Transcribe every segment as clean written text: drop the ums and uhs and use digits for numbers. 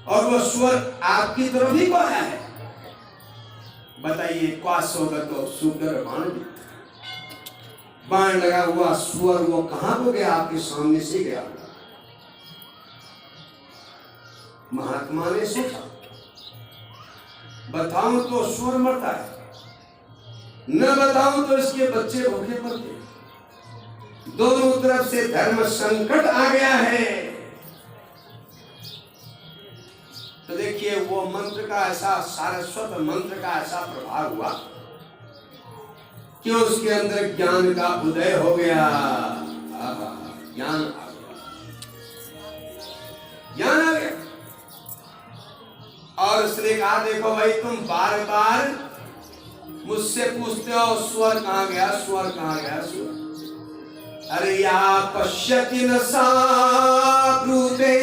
और वो स्वर आपकी तरफ ही को आया है। बताइए, क्वास होगा तो सुगर बाण लगा हुआ स्वर वो कहां को गया? आपके सामने से गया। महात्मा ने सोचा, बताऊं तो स्वर मरता है, न बताऊं तो इसके बच्चे भूखे पड़ते। दोनों तरफ से धर्म संकट आ गया है। तो देखिए, वो मंत्र का ऐसा, सारस्वत मंत्र का ऐसा प्रभाव हुआ कि उसके अंदर ज्ञान का उदय हो गया। ज्ञान आ गया, ज्ञान आ गया। और उसने कहा, देखो भाई, तुम बार बार मुझसे पूछते हो स्वर कहां गया, स्वर कहां गया, स्वर। अरे या पश्यति न सा ब्रूते,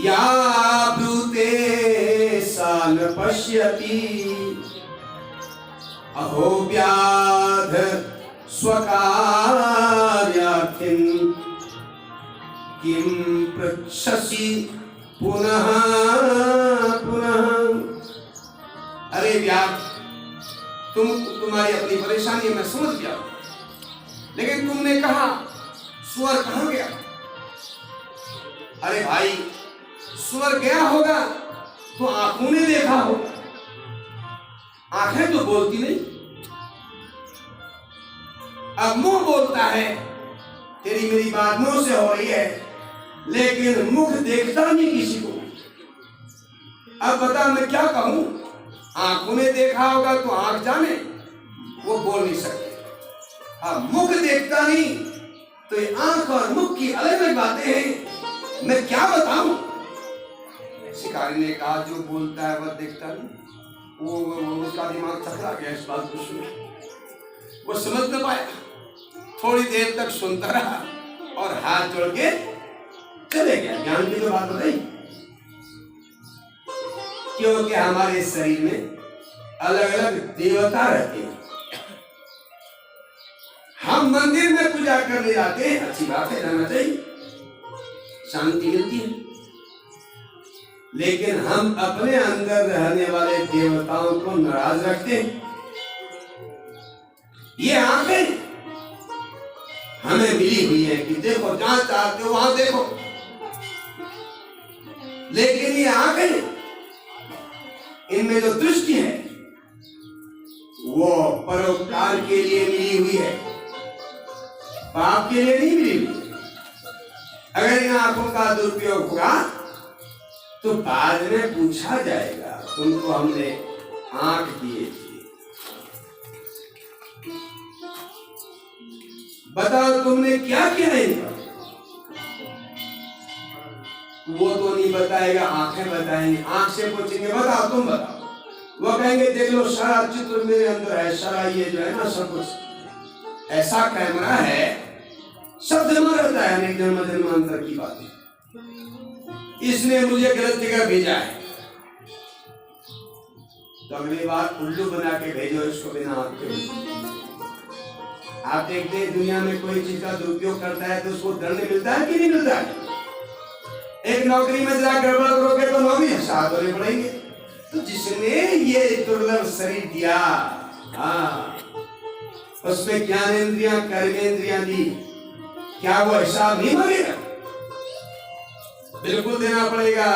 या ब्रूते सा न पश्यति, अहो व्याध स्वकार्यार्थिं किं पृच्छसि पुनः पुनः। अरे व्याध, तुम्हारी अपनी परेशानी मैं समझ गया, लेकिन तुमने कहा स्वर कहां गया? अरे भाई, स्वर गया होगा तो आंखों ने देखा होगा, आंखें तो बोलती नहीं। अब मुंह बोलता है, तेरी मेरी बात मुंह से हो रही है, लेकिन मुख देखता नहीं किसी को। अब बता मैं क्या कहूं? आंखों ने देखा होगा तो आंख जाने, वो बोल नहीं सकते। अब मुख देखता नहीं तो ये आंख और मुख की अलग अलग बातें हैं, मैं क्या बताऊं? शिकारी ने कहा, जो बोलता है वह देखता नहीं। वो उसका दिमाग चकरा गया इस बात को सुन, वो समझ न पाया। थोड़ी देर तक सुनता रहा और हाथ जोड़ के चले गया। ज्ञान की तो बात बताई, क्योंकि हमारे शरीर में अलग अलग देवता रहते हैं। हम मंदिर में पूजा करने जाते हैं, अच्छी बात है, जाना चाहिए, शांति मिलती है। लेकिन हम अपने अंदर रहने वाले देवताओं को नाराज रखते हैं। ये आंखें हमें मिली हुई है कि देखो, जहां चाहते हो वहां देखो, लेकिन ये आंखें, इनमें जो दृष्टि है वो परोपकार के लिए मिली हुई है, पाप के लिए नहीं मिली हुई। अगर इन आंखों का दुरुपयोग हुआ तो बाद में पूछा जाएगा, तुमको हमने आंख दिए थे, बताओ तुमने क्या किया इनका? वो तो नहीं बताएगा, आंखें बताएंगे। आंख से पूछेंगे, बताओ, तुम बताओ। वो कहेंगे, देख लो, सारा चित्र मेरे अंदर है, सारा ये जो है ना, सब कुछ ऐसा कैमरा है, सब जमा रहता है, अनेक जन्म जन्मांतर की बातें। इसने मुझे गलत जगह भेजा है, तो अगली बार उल्लू बना के भेजो इसको, बिना आंख के। आप देखते हैं दुनिया में कोई चीज का दुरुपयोग करता है तो उसको दंड मिलता है कि नहीं मिलता है? एक नौकरी में जरा गड़बड़ करोगे तो नौकरी हसात होने पड़ेंगे। तो जिसने ये दुर्लभ शरीर दिया, हाँ, उसमें ज्ञानेंद्रियां कर्मेंद्रियां दी, क्या वो हिसाब नहीं मांगेगा? बिल्कुल देना पड़ेगा।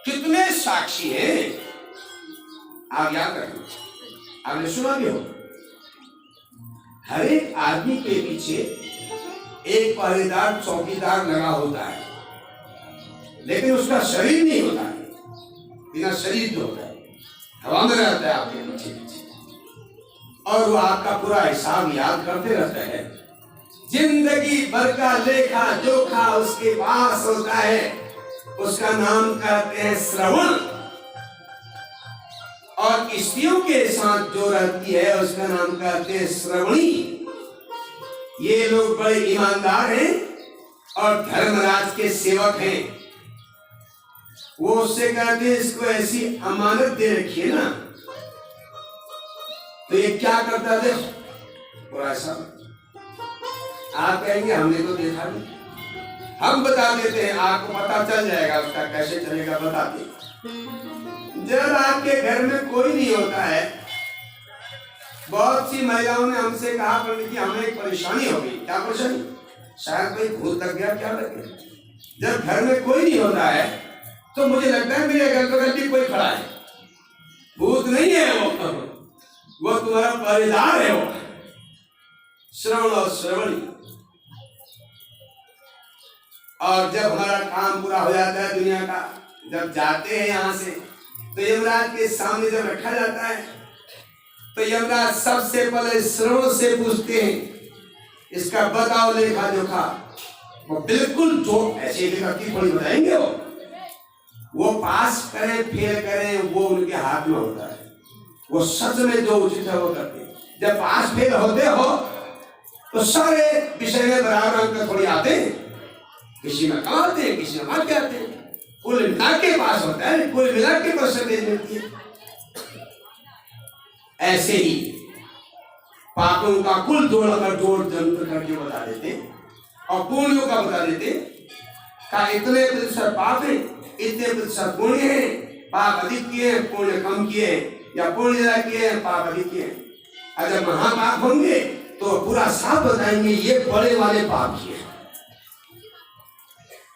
कितने साक्षी हैं, आप याद रखें, आपने सुना भी हो, हर एक आदमी के पीछे एक पहरेदार चौकीदार लगा होता है, लेकिन उसका शरीर नहीं होता है, बिना शरीर के होता है, हवा में रहता है आपके पीछे पीछे, और वो आपका पूरा हिसाब याद करते रहता है। जिंदगी भर का लेखा जोखा उसके पास होता है, उसका नाम कहते हैं श्रवण। और स्त्रियों के साथ जो रहती है उसका नाम कहते हैं श्रवणी। ये लोग बड़े ईमानदार हैं और धर्मराज के सेवक हैं। वो उससे कहते हैं, इसको ऐसी अमानत दे रखिए ना, तो ये क्या करता है, पूरा ऐसा आप कहेंगे हमने तो देखा नहीं, हम बता देते हैं, आपको पता चल जाएगा उसका कैसे चलेगा, बताते। जब आपके घर में कोई नहीं होता है, बहुत सी महिलाओं ने हमसे कहा पंडित जी हमें एक परेशानी हो गई। क्या परेशानी? शायद कोई भूत लग गया, क्या लग गया। जब घर में कोई नहीं होता है तो मुझे लगता है मेरे घर बगल भी कोई खड़ा है। भूत नहीं है वो तुम्हारा पहरेदार है, वो श्रवण और श्रवणी। और जब हमारा काम पूरा हो जाता है दुनिया का, जब जाते हैं यहाँ से, तो यमराज के सामने जब रखा जाता है तो यमराज सबसे पहले श्रवण से पूछते हैं इसका बताओ लेखा जोखा। वो बिल्कुल जो ऐसे करती थोड़ी बताएंगे, वो पास करें फेल करें वो उनके हाथ में होता है। वो सच में जो उचित है वो करते हैं। जब पास फेल होते हो तो सारे विषय में बराबर अंक थोड़ी आते हैं, किसी में कम आते हैं, किसी में आगे आते हैं, कुल मिला के पास होता है, कुल मिला के परसेंटेज मिलती है। ऐसे ही पापों का कुल जोड़कर जोड़ जंत्र करके बता देते और पुण्यों का बता देते का इतने प्रतिशत पाप है, इतने प्रतिशत पुण्य है, पाप अधिक किए पुण्य कम किए, या पुण्य ज्यादा किए पाप अधिक किए। अगर महापाप होंगे तो पूरा साफ बताएंगे ये बड़े वाले पाप किए।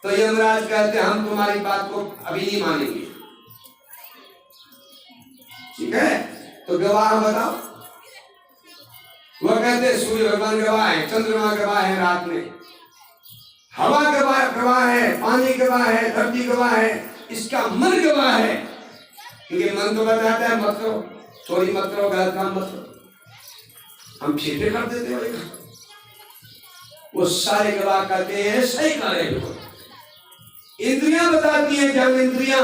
तो यमराज कहते हम तुम्हारी बात को अभी नहीं मानेंगे, ठीक है? तो गवाह बताओ। वो कहते सूर्य भगवान गवाह है, चंद्रमा गवाह है, रात में हवा गवाह है, पानी गवाह है, धरती गवाह है, इसका मन गवाह है, क्योंकि मन तो बताता है मत करो, चोरी मत करो, गलत काम मत करो, हम फिर कर देते हैं। वो सारे गवाह कहते हैं सही कर रहे हो। इंद्रियां बताती हैं, ज्ञान इंद्रियां।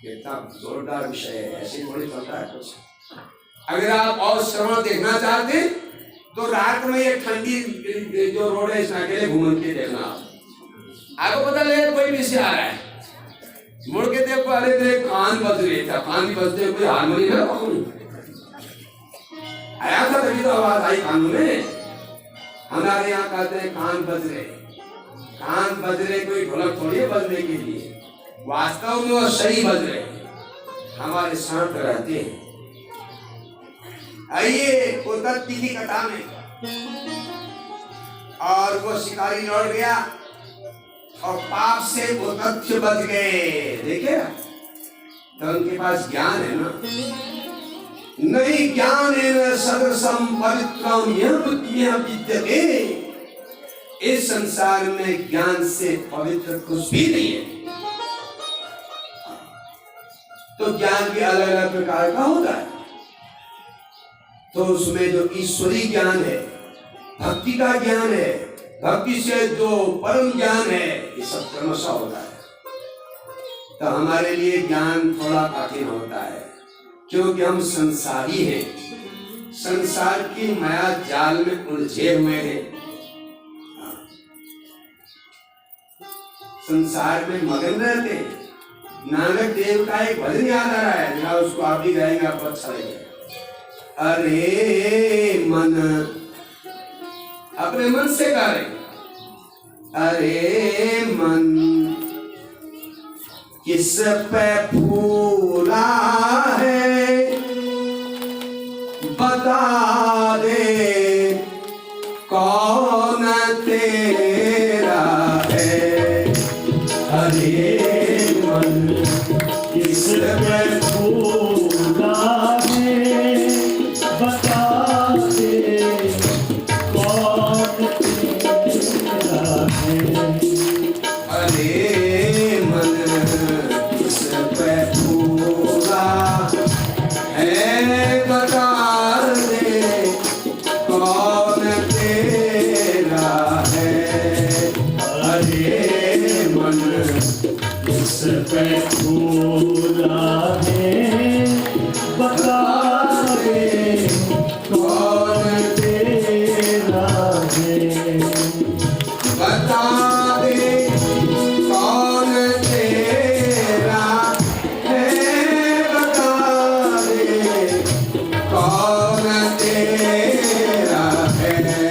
कितना जोरदार विषय है, ऐसे थोड़ी चलता है कुछ। अगर आप और श्रवण देखना चाहते तो रात में ये ठंडी जो रोड है इसमें अकेले घूम के देखना, आपको पता लगेगा कोई पीछे आ रहा है। मुड़ के देखो, अरे तेरे कान बज रहे थे, कान भी बजते, कोई हारमोनियम है आया था तभी तो आवाज आई कानों में। हमारे यहाँ कहते हैं कान बज रहे, कान बज रहे कोई ढोलक थोड़ी है बजने के लिए, वास्तव में वो सही बज रहे, हमारे शांत रहते हैं। आइए वो दत्ती की कथा में, और वो शिकारी लौट गया और पाप से वो तथ्य बच गए। देखे तो उनके पास ज्ञान है ना, नहीं ज्ञान है न सदसम पवित्रम यह विद्यते। इस संसार में ज्ञान से पवित्र कुछ भी नहीं है। तो ज्ञान भी अलग अलग प्रकार का होता है। तो उसमें जो ईश्वरी ज्ञान है, भक्ति का ज्ञान है, भक्ति से जो परम ज्ञान है, ये सब क्रमशः होता है। तो हमारे लिए ज्ञान थोड़ा कठिन होता है, क्योंकि हम संसारी हैं, संसार की माया जाल में उलझे हुए हैं, संसार में मगन रहते हैं। नानक देव का एक भजन याद आ रहा है, जरा उसको आप भी गाएंगे, आपको अच्छा लगेगा। अरे मन, अपने मन से गा रहे, अरे मन किस पे फूला है बता दे, कौन तेरा है। अरे मन किस पे फूला है बता दे, कौन तेरा है। अरे मन किस पे फूला है बता दे, कौन तेरा है। अरे मन किस पे फूला है बता दे, कौन तेरा है। बता दे कौन तेरा है, बता दे कौन तेरा है।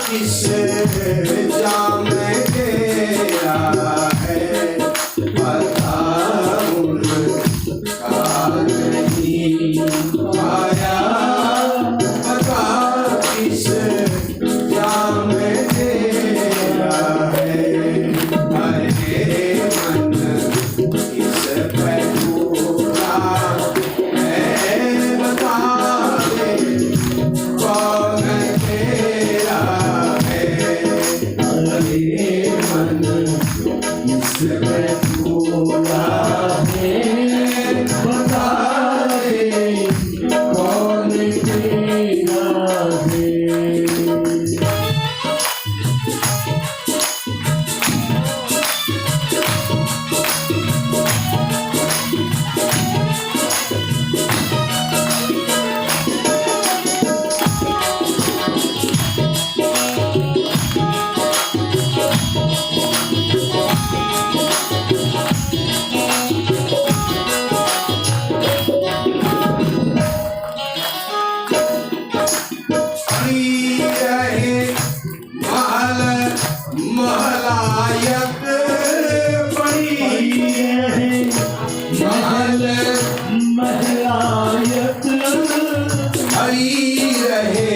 किस जाम तेरा है पता उनका नहीं आया, पता किस जाम तेरा है। अरे मन किस पे पूरा है बता दे कौन तेरा है। अरे मन किस पे पूरा है बता दे कौन तेरा है। महलायत पड़ी है महल महलायत हरी रहे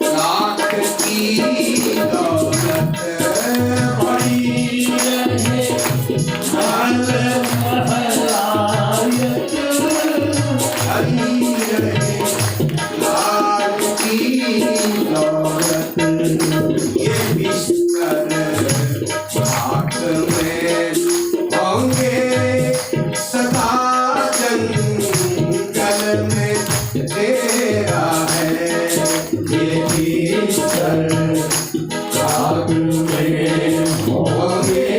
लाख की दौलत पड़ी रहे महल महलायत हरी रहे लाख की दौलत। ये बिस्तर हाथ में होंगे सदा जंगल में तेरा है। ये बिस्तर हाथ में होंगे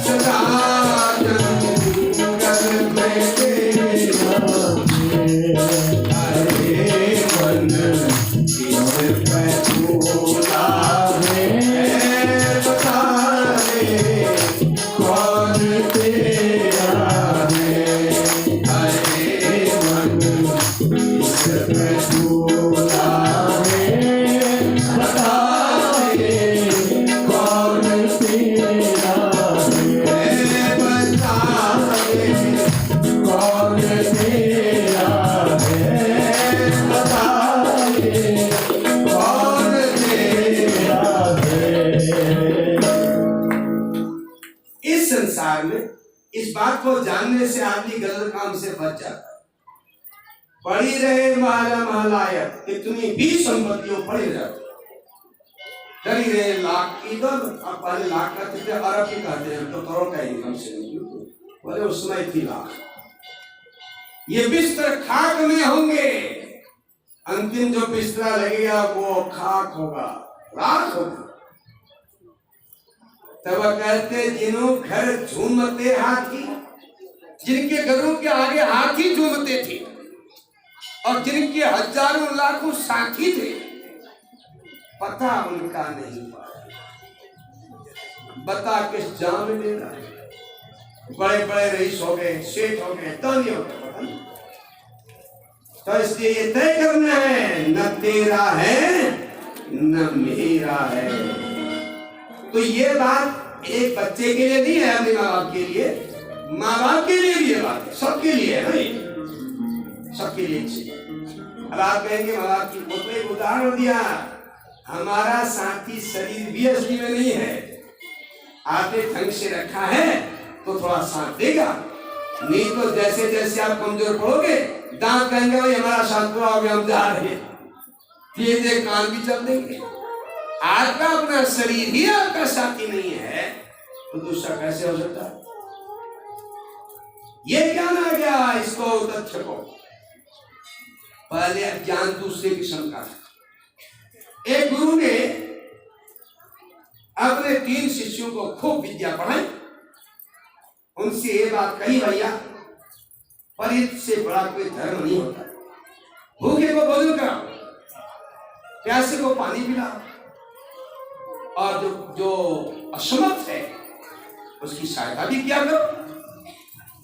सदा जंगल में तेरा है। अरे मन किस पे पूरा है बता दे कौन तेरा है। अरे मन किस पे पूरा है बता दे कौन तेरा है। बता दे कौन तेरा है बता दे कौन तेरा है। इस संसार में इस बात को जानने से आदमी गलत काम से बच जाता है। पड़ी रहे महला महलायत, कितनी भी संपत्तियों पड़ी रहती, चली रहे लाख की दौलत। अब पहले लाख का कितने अरब ही कहते हैं, तो करोड़ का इनकम से नहीं बोले उस समय थी लाख। ये बिस्तर खाक में होंगे, अंतिम जो बिस्तरा लगेगा वो खाक होगा, राख होगा। तब कहते जिन्हों घर झूमते हाथी, जिनके घरों के आगे हाथी झूमते थे और जिनके हजारों लाखों साथी थे, पता उनका नहीं पाया। बता किस जाम में देना है। बड़े बड़े रईस हो गए, सेठ हो गए, दानी हो गए, पता नहीं। तो इसलिए ये तय करना है न तेरा है न मेरा है। तो ये बात एक बच्चे के लिए नहीं है, अपने माँ बाप के लिए, माँ बाप के लिए भी ये बात है, सबके लिए है भाई, सबके लिए। अब आप कहेंगे माँ बाप की, वो तो एक उदाहरण दिया, हमारा साथी शरीर भी असली में नहीं है, आपने ढंग से रखा है तो थोड़ा साथ देगा, नहीं तो जैसे जैसे आप कमजोर पड़ोगे दांत कहेंगे भाई हमारा साथ पूरा हो गया, हम जा रहे हैं, धीरे कान भी चल देंगे। आपका अपना शरीर ही आपका साथी नहीं है तो दूसरा कैसे हो सकता है? ये ज्ञान आ गया इसको तथ्य को। पहले ज्ञान दूसरे किस्म का था। एक गुरु ने अपने 3 शिष्यों को खूब विद्या पढ़ाई, उनसे ये बात कही भैया परित से बड़ा कोई धर्म नहीं होता, भूखे को भोजन कराओ, प्यासे को पानी पिलाओ, और जो असमर्थ है उसकी सहायता भी किया करो।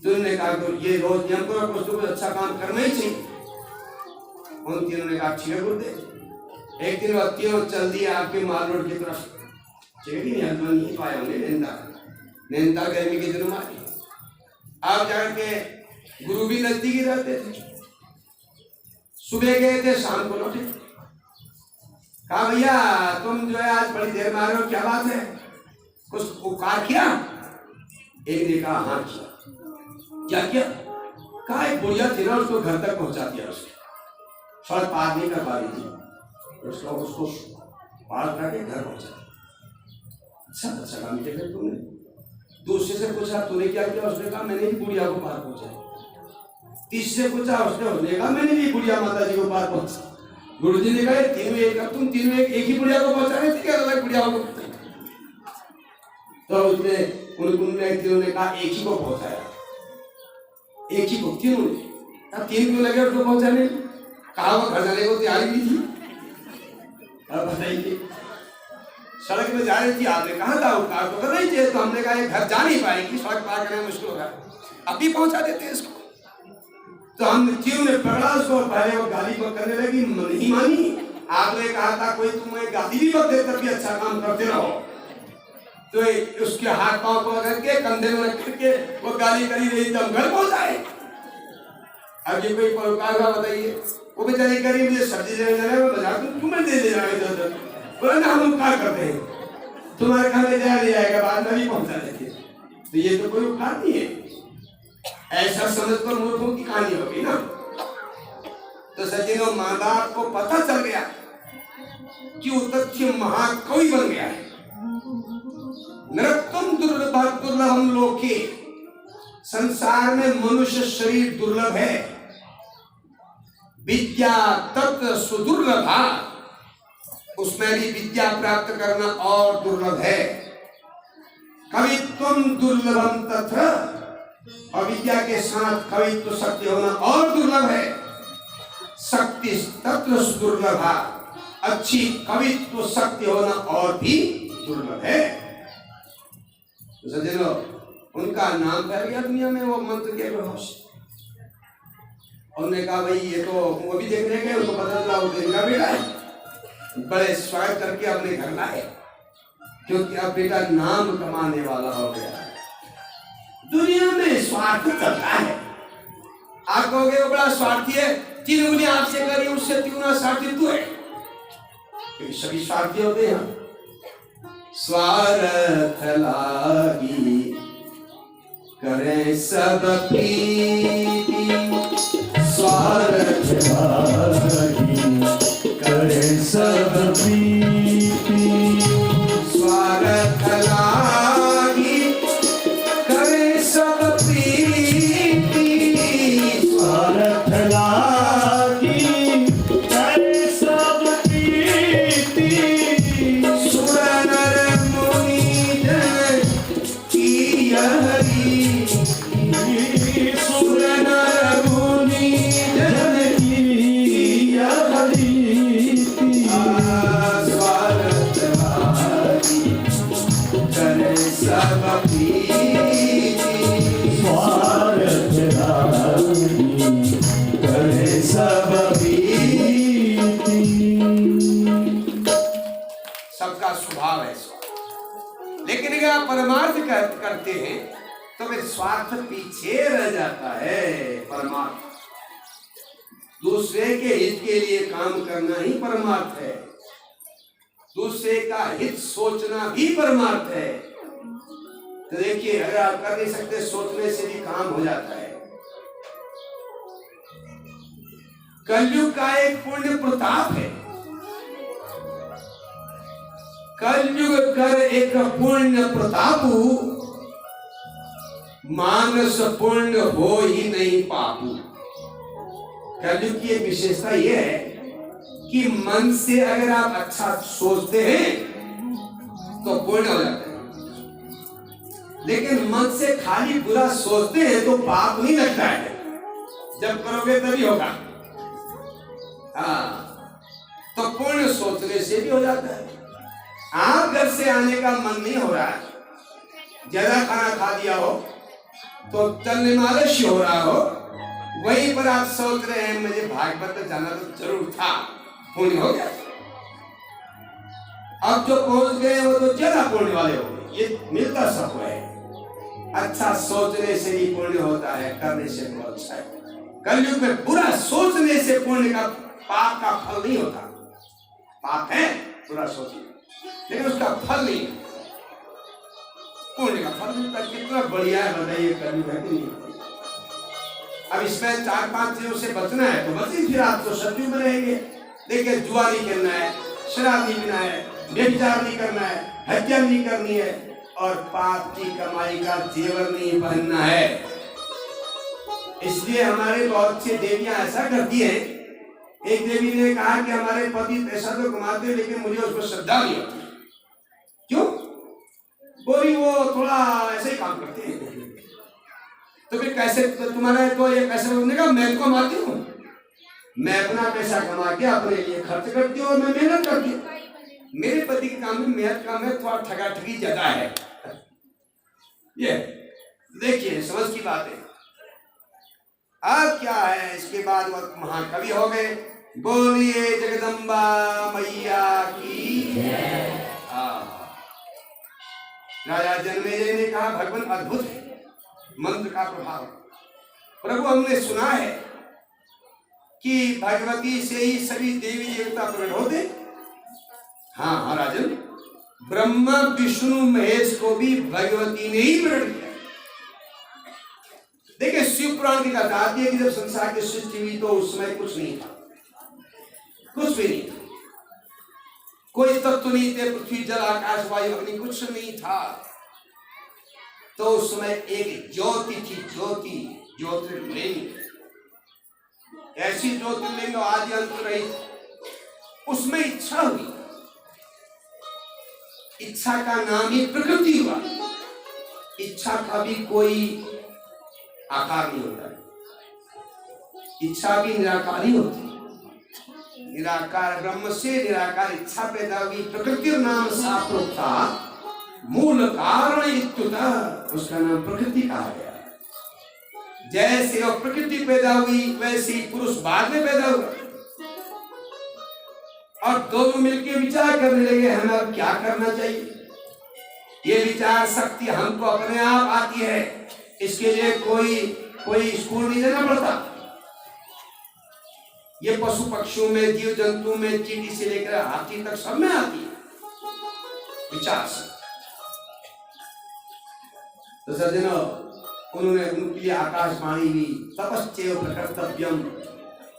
तो उन्होंने कहा तो ये रोज नियम करो, कुछ तो कुछ अच्छा काम करना ही चाहिए। उन तीनों ने कहा ठीक है गुरुदेव, एक दिन वो तीनों चल दिया आपके माल रोड की तरफ। नहीं हजमा नहीं पाया उन्हें नैनीताल गर्मी के दिनों में आप जाके गुरु भी नजदीक ही रहते थे। सुबह गए थे, शाम को लौटे। कहा भैया तुम जो है आज बड़ी देर में आ रहे हो, क्या बात है, कुछ उपकार किया? एक ने कहा हाँ किया। क्या किया? कहा एक बुढ़िया थी ना, उसको घर तक पहुंचा दिया। उसको सड़क पार नहीं कर पा रही थी, उसको पार करके घर पहुंचा। अच्छा काम किया तुमने। दूसरे से पूछा तूने क्या किया? उसने कहा मैंने भी बुढ़िया को पार पहुंचाया। तीसरे पूछा, उसने कहा मैंने भी बुढ़िया माता जी को पार पहुंचा। गुरु जी ने कहा तीनों एक, तुम तीनों एक ही बुढ़िया को पहुंचा रहे थे क्या? अलग बुढ़िया को। तो उसने तीनों ने कहा एक ही को पहुंचाया, एक ही को तीनों ने। अब तीन क्यों लगे उसको पहुंचाने? कहा वो घर जाने को तैयारी नहीं थी। अब बताइए, सड़क में जा रही थी, आपने कहा था उपकार तो करना ही चाहिए। तो हमने कहा घर जा नहीं पाएगी, सड़क पार करना मुश्किल होगा, अभी पहुंचा देते हैं इसको। तो हम तीनों ने पकड़ा उसको, पहले वो गाली करने लगी, नहीं मानी। आपने कहा था कोई तुम्हें गाली भी मत दे तब भी अच्छा काम करते रहो। तो उसके हाथ पांव को करके कंधे में रख करके वो गाली करी रही, तब घर पहुंचाए। अब ये कोई परोपकार का बताइए? वो बेचारी करी मुझे सब्जी देने जा रहे हो, बाजार तुम क्यों दे दे रहे हो? बोला ना हम उपकार करते हैं, तुम्हारे घर में जाएगा बाद में भी पहुंचा देते। तो ये तो कोई उपकार नहीं है, ऐसा समझकर मूर्खों की कहानी होगी ना। तो सज्जनों, माँ बाप को पता चल गया कि वो तथ्य महाकवि बन गया है। नरत्वम दुर्लभम लोके, संसार में मनुष्य शरीर दुर्लभ है। विद्या तत्व सुदुर्लभा, उसमें भी विद्या प्राप्त करना और दुर्लभ है। कवित्वम दुर्लभम तथा, अविद्या के साथ कवित्व शक्ति होना और दुर्लभ है। शक्ति तत्व दुर्लभा, अच्छी कवित्व शक्ति होना और भी दुर्लभ है। तो सज्जनों, उनका नाम फैल गया दुनिया में वो मंत्र के प्रभाव से। उन्होंने कहा भाई ये तो वो भी देखने गए, उनको पता चला वो इनका बेटा है। बड़े स्वागत करके अपने घर लाए, क्योंकि अब बेटा नाम कमाने वाला हो गया। दुनिया में स्वार्थ चलता है। आप कहोगे वो बड़ा स्वार्थी है, 3 उंगलियां आपसे करी उससे 3 स्वार्थी तू है। सभी स्वार्थी होते हैं। स्वार्थ लागी करे सब प्रीति, स्वार्थ लागी करे सब प्रीति, स्वार्थ लागी करे सब प्रीति, स्वार्थ लागी करे सब प्रीति, सुर नर मुनि जन की हरि, सुर नर मुनि जन की हरि, स्वार्थ लागी करे सब प्रीति, स्वार्थ लागी करे सब प्रीति। सबका स्वभाव है स्वार्थ, लेकिन अगर आप परमार्थ करते हैं तो फिर स्वार्थ पीछे रह जाता है। परमार्थ दूसरे के हित के लिए काम करना ही परमार्थ है। दूसरे का हित सोचना भी परमार्थ है। तो देखिए, अगर आप कर नहीं सकते, सोचने से भी काम हो जाता है। कलयुग का एक पुण्य प्रताप है। कलयुग कर एक पुण्य प्रतापु, मानस पुण्य हो ही नहीं पापू। कलयुग की एक विशेषता यह है कि मन से अगर आप अच्छा सोचते हैं तो पुण्य हो जाता है, लेकिन मन से खाली बुरा सोचते हैं तो पाप नहीं लगता है। जब करोगे तभी होगा। हाँ, तो पुण्य सोचने से भी हो जाता है। आप घर से आने का मन नहीं हो रहा है, ज्यादा खाना खा दिया हो तो चलने में आलस्य हो रहा हो, वहीं पर आप सोच रहे हैं मुझे भागवत जाना तो जरूर था, पुण्य हो गया। अब जो पहुंच गए वो तो ज्यादा पुण्य वाले होंगे, ये मिलता सबको है। अच्छा सोचने से ही पुण्य होता है, करने से तो अच्छा है। कलयुग में बुरा सोचने से पुण्य का पाप का फल नहीं होता। पाप है बुरा सोचना, लेकिन उसका फल नहीं, पुण्य का फल मिलता। कितना बढ़िया है बताइए, कलयुग है कि नहीं। अब इसमें 4-5 चीजों से बचना है तो बचिए, फिर आप तो सत्युग में रहेंगे। देखिए जुआ नहीं खेलना है, शराब नहीं पीना है, व्यभिचार नहीं करना है, हत्या नहीं करनी है, और पाप की कमाई का जेवर नहीं पहनना है। इसलिए हमारे बहुत से देवियां ऐसा करती हैं। एक देवी ने कहा कि हमारे पति पैसा तो कमाते हैं लेकिन मुझे उस पर श्रद्धा नहीं होती। क्यों? बोली वो थोड़ा ऐसे ही काम करते हैं। तो फिर कैसे तुम्हारा तो ये पैसा बोलने का, मैं तो कमाती हूँ, मैं अपना पैसा कमा के अपने लिए खर्च करती हूँ और मैं मेहनत करती हूँ। मेरे पति के काम में मेहनत काम है, थोड़ा ठगा ठगी ज्यादा है। ये देखिए समझ की बात है। अब क्या है, इसके बाद वह महाकवि हो गए। बोलिए जगदम्बा मैया की। राजा जन्मेजय ने कहा भगवान अद्भुत है मंत्र का प्रभाव। प्रभु हमने सुना है कि भगवती से ही सभी देवी देवता प्रकट होते। हाँ हाँ राजन, ब्रह्मा विष्णु महेश को भी भगवती ने ही प्रकट किया। देखिए शिव पुराण की कथा आती है कि जब संसार की सृष्टि हुई तो उस समय कुछ नहीं था, कुछ भी नहीं था, कोई तत्व नहीं थे, पृथ्वी जल आकाश वायु अग्नि कुछ नहीं था। तो उस समय एक ज्योति थी, ज्योति ज्योतिर्लिंग, ऐसी ज्योतिर्लिंग आदि अंत रही। उसमें इच्छा हुई, इच्छा का नाम ही प्रकृति हुआ। इच्छा का भी कोई आकार नहीं होता, इच्छा भी निराकार ही होती। निराकार ब्रह्म से निराकार इच्छा पैदा हुई। प्रकृति नाम सा प्रोक्ता मूल कारण इत्युतः, उसका नाम प्रकृति कहा गया। जैसे वो प्रकृति पैदा हुई वैसे ही पुरुष बाद में पैदा हुआ। और दोनों मिलकर विचार करने लगे हमें अब क्या करना चाहिए। ये विचार शक्ति हमको अपने आप आती है, इसके लिए कोई स्कूल नहीं जाना पड़ता। ये पशु पक्षियों में, जीव जंतु में, चींटी से लेकर हाथी तक सब में आती है विचार से। तो सज्जनों, उन्होंने उनके लिए आकाशवाणी हुई, तपस्यैव प्रकर्तव्यम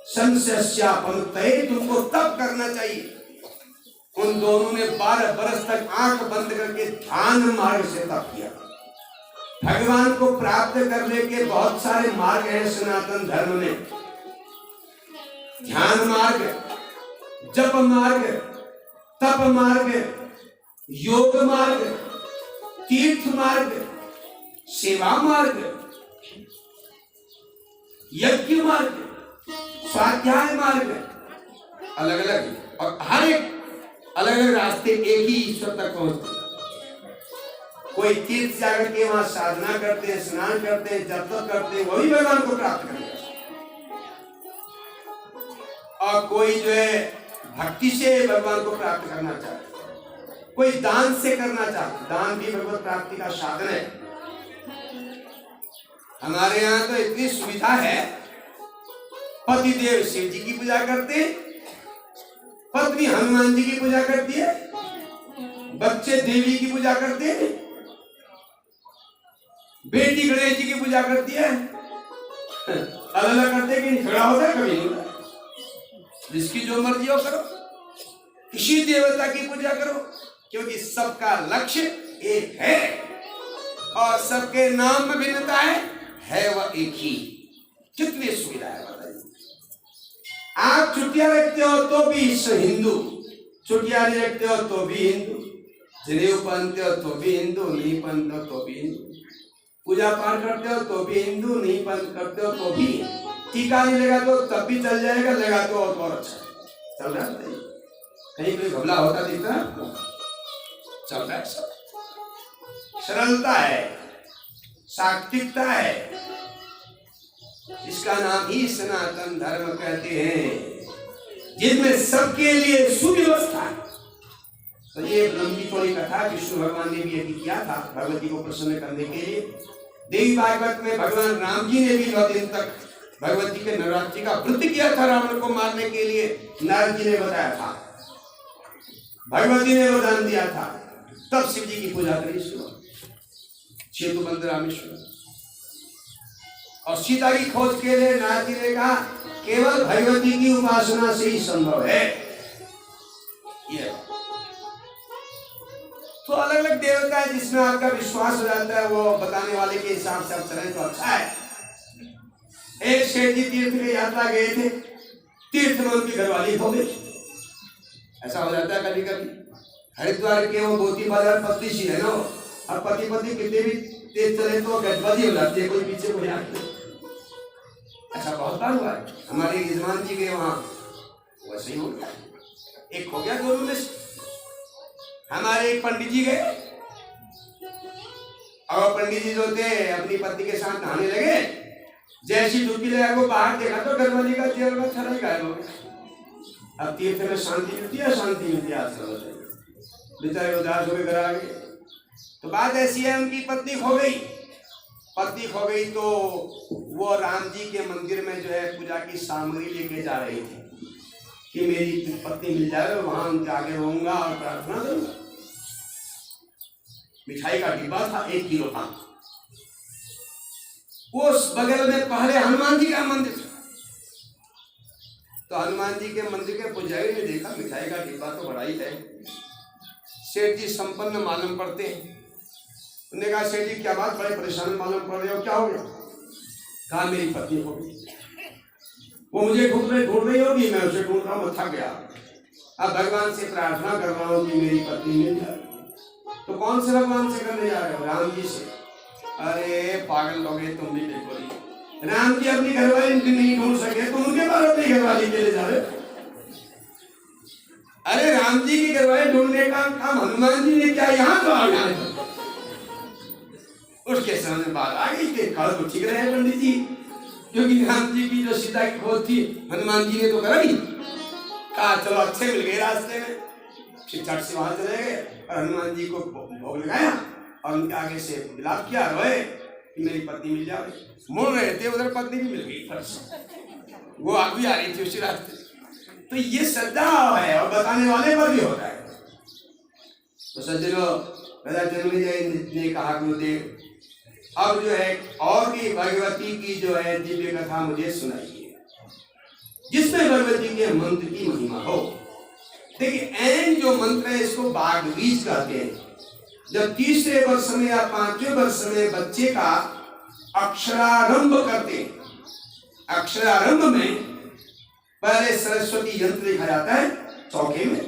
संशयस्यापनुत्तये, तुमको तप करना चाहिए। उन दोनों ने 12 बरस तक आंख बंद करके ध्यान मार्ग से तप किया। भगवान को प्राप्त करने के बहुत सारे मार्ग हैं सनातन धर्म में। ध्यान मार्ग, जप मार्ग, तप मार्ग, योग मार्ग, तीर्थ मार्ग, सेवा मार्ग, यज्ञ मार्ग, स्वाध्याय मार्ग, अलग अलग, और हर एक अलग अलग रास्ते एक ही ईश्वर तक पहुंचते। कोई तीर्थ जाकर के वहां साधना करते हैं, स्नान करते हैं, जप करते हैं, वही भगवान को प्राप्त करते हैं। और कोई जो है भक्ति से भगवान को प्राप्त करना चाहता है, कोई दान से करना चाहता है। दान भी भगवत प्राप्ति का साधन है। हमारे यहाँ तो इतनी सुविधा है, पति देव शिव जी की पूजा करते हैं, पत्नी हनुमान जी की पूजा करती है, बच्चे देवी की पूजा करते हैं, बेटी गणेश जी की पूजा करती है। अलग अलग करते कि झगड़ा होता है, कभी नहीं होता। जिसकी जो मर्जी हो करो, किसी देवता की पूजा करो, क्योंकि सबका लक्ष्य एक है और सबके नाम में भिन्नता है वह एक ही। कितनी सुविधा है बताइए। आप छुट्टियां रखते हो तो भी हिंदू, छुट्टियां नहीं रखते हो तो भी हिंदू, जनेऊ पहनते हो तो भी हिंदू, नहीं पहनते हो तो भी हिंदू, पूजा पाठ करते हो तो भी हिंदू, नहीं करते हो तो भी, टीका नहीं लगा तो तब भी चल जाएगा, लगा तो और अच्छा चल रहा है। कहीं कोई घबला होता दिखता है आपको? चल रहा है सब। सरलता है, सात्विकता है, इसका नाम ही सनातन धर्म कहते हैं, जिसमें सबके लिए सुव्यवस्था है। तो ये लंबी थोड़ी कथा विष्णु भगवान ने भी यही किया था भगवती को प्रसन्न करने के लिए। देवी भागवत में भगवान राम जी ने भी 9 दिन तक भगवती के नवरात्रि का व्रत किया था रावण को मारने के लिए। नारद जी ने बताया था, भगवती ने वरदान दिया था, तब शिव जी की पूजा करी सेतु बंद रामेश्वर। और सीता की खोज के लिए नारद जी ने कहा केवल भगवती की उपासना से ही संभव है। ये तो अलग अलग देवता है जिसमें आपका विश्वास हो जाता है, वो बताने वाले के हिसाब से आप चलें तो अच्छा है। एक शेठ जी तीर्थ की यात्रा गए थे, तीर्थ में उनकी घरवाली हो गई। ऐसा हो जाता है कभी कभी। हरिद्वार के वो मोती बाजार पत्नी सी है ना, अब पति पति कितने भी तेज चले तो गठबाजी हो जाती है, कोई पीछे कोई आगे। अच्छा बहुत बार हुआ है, हमारे यजमान जी के वहां वैसे ही हो गया, एक हो गया दोनों में से। हमारे एक पंडित जी गए और पंडित जी जो थे अपनी पत्नी के साथ नहाने लगे, जैसी डुबकी लगा को बाहर देखा तो घरवाली का चेहरा में थरा गायब हो गया। अब तीर्थ में शांति मिलती है, शांति मिलती है, आज बेचारे उदास होकर घर आ गए। तो बात ऐसी है, उनकी पत्नी खो गई। पत्नी खो गई तो वो राम जी के मंदिर में जो है पूजा की सामग्री लेके जा रही थी कि मेरी पत्नी मिल जाए, वहां उनके आगे रहूंगा और प्रार्थना करूंगा। मिठाई का डिब्बा था 1 किलो का। उस बगल में पहले हनुमान जी का मंदिर था, तो हनुमान जी के मंदिर के पुजारी ने देखा मिठाई का डिब्बा तो बड़ा ही है। सेठ जी संपन्न मालूम पड़ते हैं, उन्होंने कहा सेठ जी क्या बात, बड़े परेशान मालूम पड़ रहे हो, क्या हो गया? कहा मेरी पत्नी हो गई, वो मुझे ढूंढ रही होगी, मैं उसे ढूंढ रहा हूँ, थक गया। अब भगवान से प्रार्थना कर रहा हूँ कि मेरी पत्नी मिल जाए। तो कौन से भगवान से करने जा रहे हो? राम जी से। अरे पागल लोग हैं तुम भी, बिल्कुल राम जी अपनी घरवाली नहीं ढूंढ सके तो उनके पास अपनी घरवाली के लिए जा रहे। अरे राम जी की घरवाली ढूंढने का काम हनुमान जी ने क्या यहाँ तो आ गया। उसके सामने बात आ गई कि तो ठीक रहे पंडित जी, क्योंकि राम जी की जो सीता की खोज थी हनुमान जी ने तो करा नहीं। कहा चलो अच्छे मिल गए रास्ते में, फिर झट से वहां चले गए और हनुमान जी को भोग लगाया और उनके आगे से विलाप किया, रोए कि मेरी पत्नी मिल जाए। मुड़ रहे थे उधर, पत्नी भी मिल गई फर्श, वो आगे आ रही थी उसी रास्ते। तो ये श्रद्धा है और बताने वाले पर भी होता है। तो सज्जनों, राजा जन्मेजय ने कहा गुरुदेव अब जो है और भी भगवती की जो है दिव्य कथा मुझे सुनाइए, जिसमें भगवती के मंत्र की महिमा हो। देखिए एन जो मंत्र है इसको बाघ बीज कहते हैं। जब 3रे वर्ष में या 5वें वर्ष में बच्चे का अक्षरारंभ करते हैं, अक्षरारंभ में पहले सरस्वती यंत्र लिखा जाता है चौके में,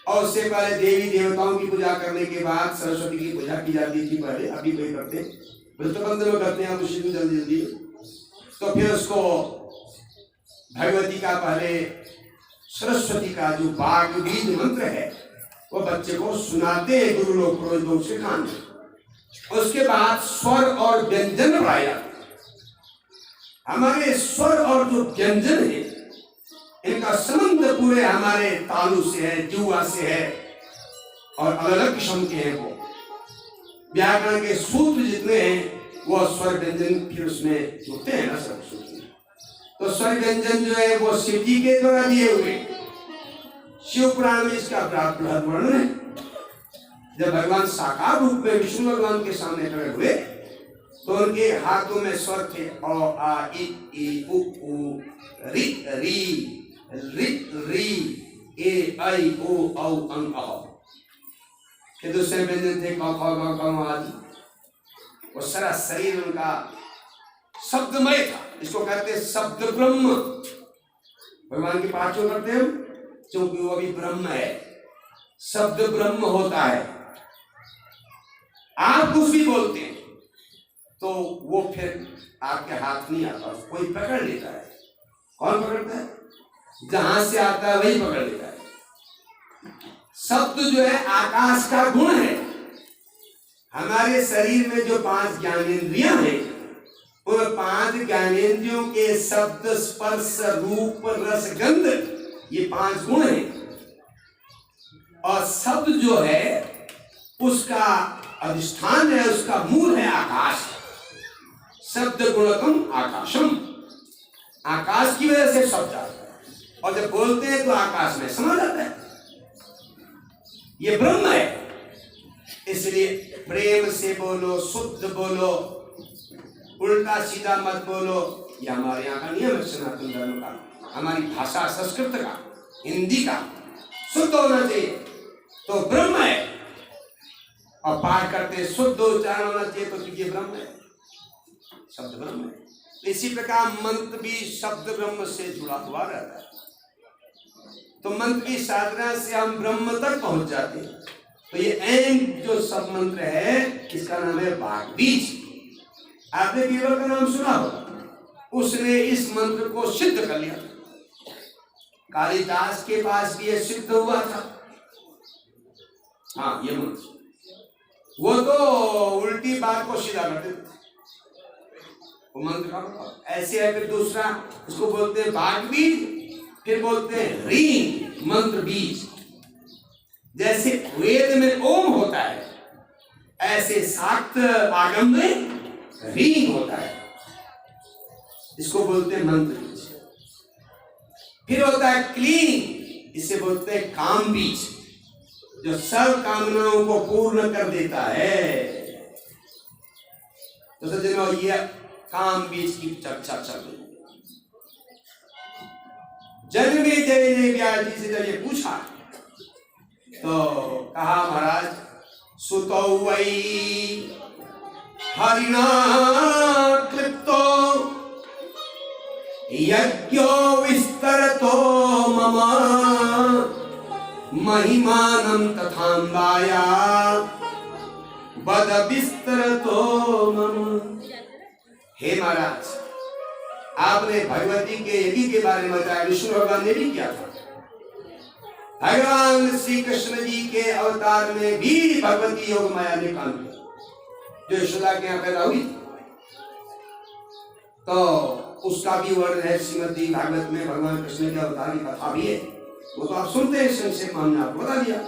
और उससे पहले देवी देवताओं की पूजा करने के बाद सरस्वती की पूजा की जाती थी पहले, अभी कोई करते व्रतबंध में करते हैं उसी दिन जल्दी जल्दी। तो फिर उसको भगवती का पहले सरस्वती का जो बाघ बीज मंत्र है वो बच्चे को सुनाते हैं गुरु लोग सिखाने। उसके बाद स्वर और व्यंजन बनाया जाता है। हमारे स्वर और जो व्यंजन है इनका संबंध पूरे हमारे तालु से है, जुआ से है और अलग अलग किस्म के हैं। वो व्याकरण के सूत्र जितने हैं वो स्वर व्यंजन फिर उसमें जुड़ते हैं ना सब सूत्र। तो स्वर व्यंजन जो है वो शिव जी के द्वारा दिए हुए, शिव पुराण में इसका बृहद वर्णन है। जब भगवान साकार रूप में विष्णु भगवान के सामने खड़े हुए तो उनके हाथों में स्वर थे अ आ इ उ ऊ रि री रि री ए आई ओ औ अंग अ। फिर दूसरे व्यंजन थे क ख ग घ आदि। वो सारा शरीर उनका शब्दमय था, इसको कहते हैं शब्द ब्रह्म। भगवान की बात क्यों करते हैं हम? क्योंकि वो अभी ब्रह्म है, शब्द ब्रह्म होता है। आप कुछ भी बोलते हैं तो वो फिर आपके हाथ नहीं आता, कोई पकड़ लेता है। कौन पकड़ता है? जहां से आता है वही पकड़ लेता है। शब्द जो है आकाश का गुण है। हमारे शरीर में जो 5 ज्ञानेंद्रियां हैं उन 5 ज्ञानेंद्रियों के शब्द स्पर्श रूप रस गंध, ये 5 गुण हैं। और शब्द जो है उसका अधिष्ठान है, उसका मूल है आकाश। शब्द गुणकम आकाशम, आकाश की वजह से शब्द आता है, और जब बोलते हैं तो आकाश में समा जाता है। ये ब्रह्म है। इसलिए प्रेम से बोलो, शुद्ध बोलो, उल्टा सीधा मत बोलो। ये हमारे यहाँ का नियम है, सनातन धर्म का, हमारी भाषा संस्कृत का, हिंदी का शुद्ध होना चाहिए। तो ब्रह्म है, और पाठ करते शुद्ध उच्चारण होना चाहिए, तो ये ब्रह्म है, शब्द ब्रह्म है। इसी प्रकार मंत्र भी शब्द ब्रह्म से जुड़ा हुआ रहता है। तो मंत्र की साधना से हम ब्रह्म तक पहुंच जाते हैं। तो ये एंड जो सब मंत्र है, इसका नाम है वाग्बीज। आपने बीरबल का नाम सुना होगा, उसने इस मंत्र को सिद्ध कर लिया। कालिदास के पास भी ये सिद्ध हुआ था। हाँ, ये मंत्र वो तो उल्टी बात को सीधा करते थे, वो मंत्र का ऐसे है। फिर दूसरा उसको बोलते हैं वाग्बीज, फिर बोलते हैं रींग, मंत्र बीज। जैसे वेद में ओम होता है, ऐसे शाक्त आगम में रींग होता है, इसको बोलते हैं मंत्र बीज। फिर होता है क्लीन, इसे बोलते हैं काम बीज, जो सब कामनाओं को पूर्ण कर देता है। तो सज्जनों, ये काम बीज की चर्चा चल रही है। जन्मेजय ने व्यास जी से जब ये पूछा तो कहा, महाराज सुतो वै हरिणा क्लिप्तो यज्ञो विस्तरतो मम महिमानं तथाम्बाया बद विस्तरतो मम। हे महाराज, आपने भगवती के यज्ञ के बारे में बताया, विष्णु भगवान ने भी किया था। भगवान श्री कृष्ण जी के अवतार में भी भगवती योग माया ने काम किया, जो यशोदा के यहाँ पैदा हुई। तो उसका भी वर्णन है श्रीमद् भागवत में, भगवान कृष्ण के अवतार की कथा भी है, वो तो आप सुनते हैं। संक्षेप में हमने आपको बता दिया।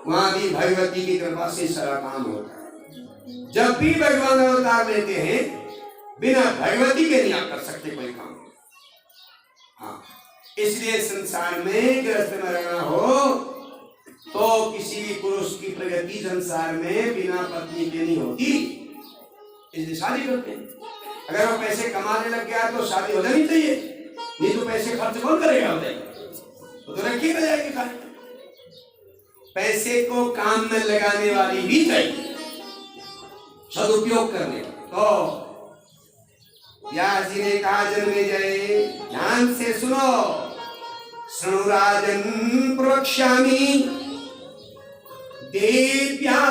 वहां भी भगवती की कृपा से सारा काम होता है। जब भी भगवान अवतार लेते हैं, बिना भगवती के नहीं आप कर सकते कोई काम। हाँ, इसलिए संसार में गृहस्थ में रहना हो तो किसी भी पुरुष की प्रगति संसार में बिना पत्नी के नहीं होती, इसलिए शादी करते हैं। अगर वो पैसे कमाने लग गया तो शादी हो जानी चाहिए, नहीं तो पैसे खर्च कौन करेगा, तो रखी रह जाएगी खाली। पैसे को काम में लगाने वाली भी चाहिए, सदुपयोग करने। तो व्यास जी ने कहा, जन्मेजय ध्यान से सुनो, शृणुराजन प्रवक्ष्यामि देव्याश्चरितमुत्तमम्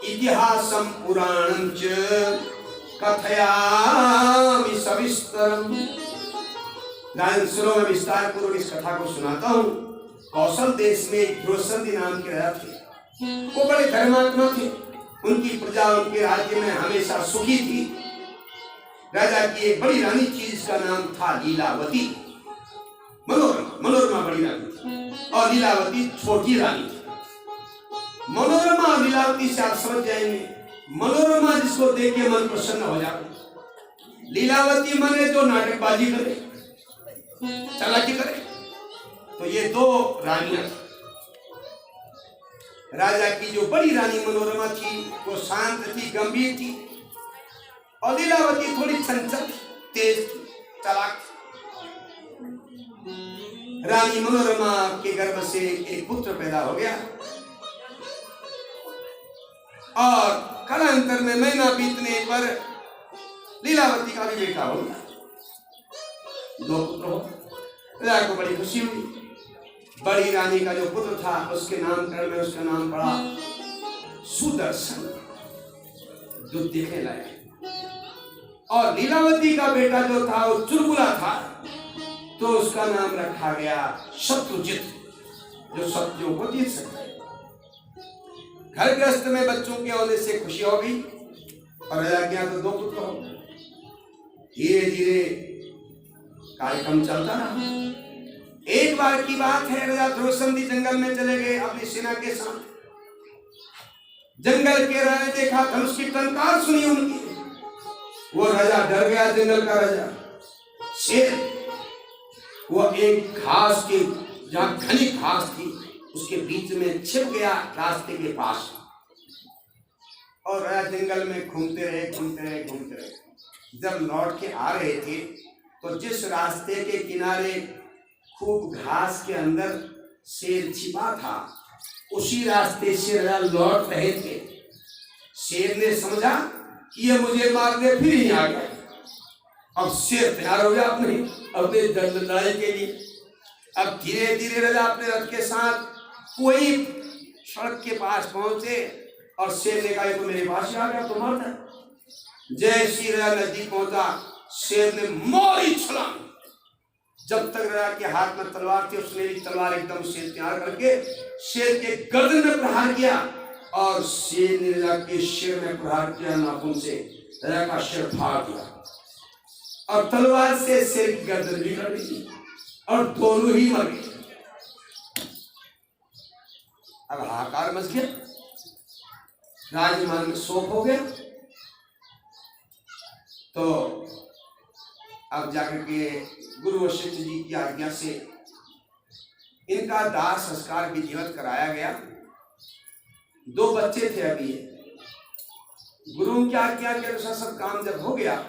इतिहासं पुराणं च कथयामि सविस्तरम्। गायन सुनो, मैं विस्तार पूर्वक इस कथा को सुनाता हूँ। कौशल देश में द्रौपदी नाम के राजा थे, वो बड़े धर्मात्मा थे। उनकी प्रजा उनके राज्य में हमेशा सुखी थी। राजा की एक बड़ी रानी थी, जिसका नाम था लीलावती। मनोरमा, मनोरमा बड़ी रानी थी, और लीलावती छोटी रानी थी। मनोरमा और लीलावती से आप समझ जाएंगे, मनोरमा जिसको देख के मन प्रसन्न हो जाता, लीलावती मने जो नाटकबाजी करे, चालाकी करे। तो ये दो रानियां, राजा की जो बड़ी रानी मनोरमा थी वो शांत थी, गंभीर थी, और लीलावती थोड़ी चंचल, तेज, चालाक। रानी मनोरमा के गर्भ से एक पुत्र पैदा हो गया, और कालांतर में महीना बीतने पर लीलावती का भी बेटा हो गया, दो पुत्र हो। राजा को बड़ी खुशी हुई। बड़ी रानी का जो पुत्र था, उसके नामकरण में उसका नाम पड़ा सुदर्शन, जो दिखने लायक। और लीलावती का बेटा जो था वो चुलबुला था, तो उसका नाम रखा गया शत्रुजित, जो शत्रुओं को जीत सकता है। घर गृहस्थ में बच्चों के होने से खुशी हो गई, और राजा के यहाँ तो दो पुत्र हो गए। धीरे धीरे कार्यक्रम चलता रहा। एक बार की बात है, राजा ध्रुवसंधि जंगल में चले गए अपनी सेना के साथ। जंगल के राजा ने देखा, धनुष की टंकार सुनी उनकी। वो राजा डर गया, जंगल का राजा शेर। वो एक घास के, जहां घनी घास थी उसके बीच में छिप गया रास्ते के पास। और राजा जंगल में घूमते रहे। जब लौट के आ रहे थे तो जिस रास्ते के किनारे खूब घास के अंदर शेर छिपा था, उसी रास्ते से राजा लौट रहे थे। शेर ने समझा कि ये मुझे मारने फिर ही आ गया। अब शेर तैयार हो गया अपने लड़ाई के लिए। अब धीरे धीरे राजा अपने रथ के साथ कोई सड़क के पास पहुंचे और शेर ने कहा, तो मेरे पास ही आ गया, तो मारता है। जैसे राजा नजदीक पहुंचा, शेर ने मारी छलांग। जब तक राजा के हाथ में तलवार थी, उसने भी तलवार एकदम शेर तैयार करके शेर के गर्दन में प्रहार किया और शेर ने राजा के सिर में प्रहार किया नाखून से। राजा का सिर फाड़ दिया और तलवार से शेर की गर्दन भी कट दी और दोनों ही मर गए। अब हाहाकार मच गया, राजमान में शोक हो गया। तो अब जाकर के गुरु वशिष्ठ जी की आज्ञा से इनका दाह संस्कार विधिवत कराया गया। 2 बच्चे थे अभी। गुरु की आज्ञा के अनुसार सब काम जब हो गया,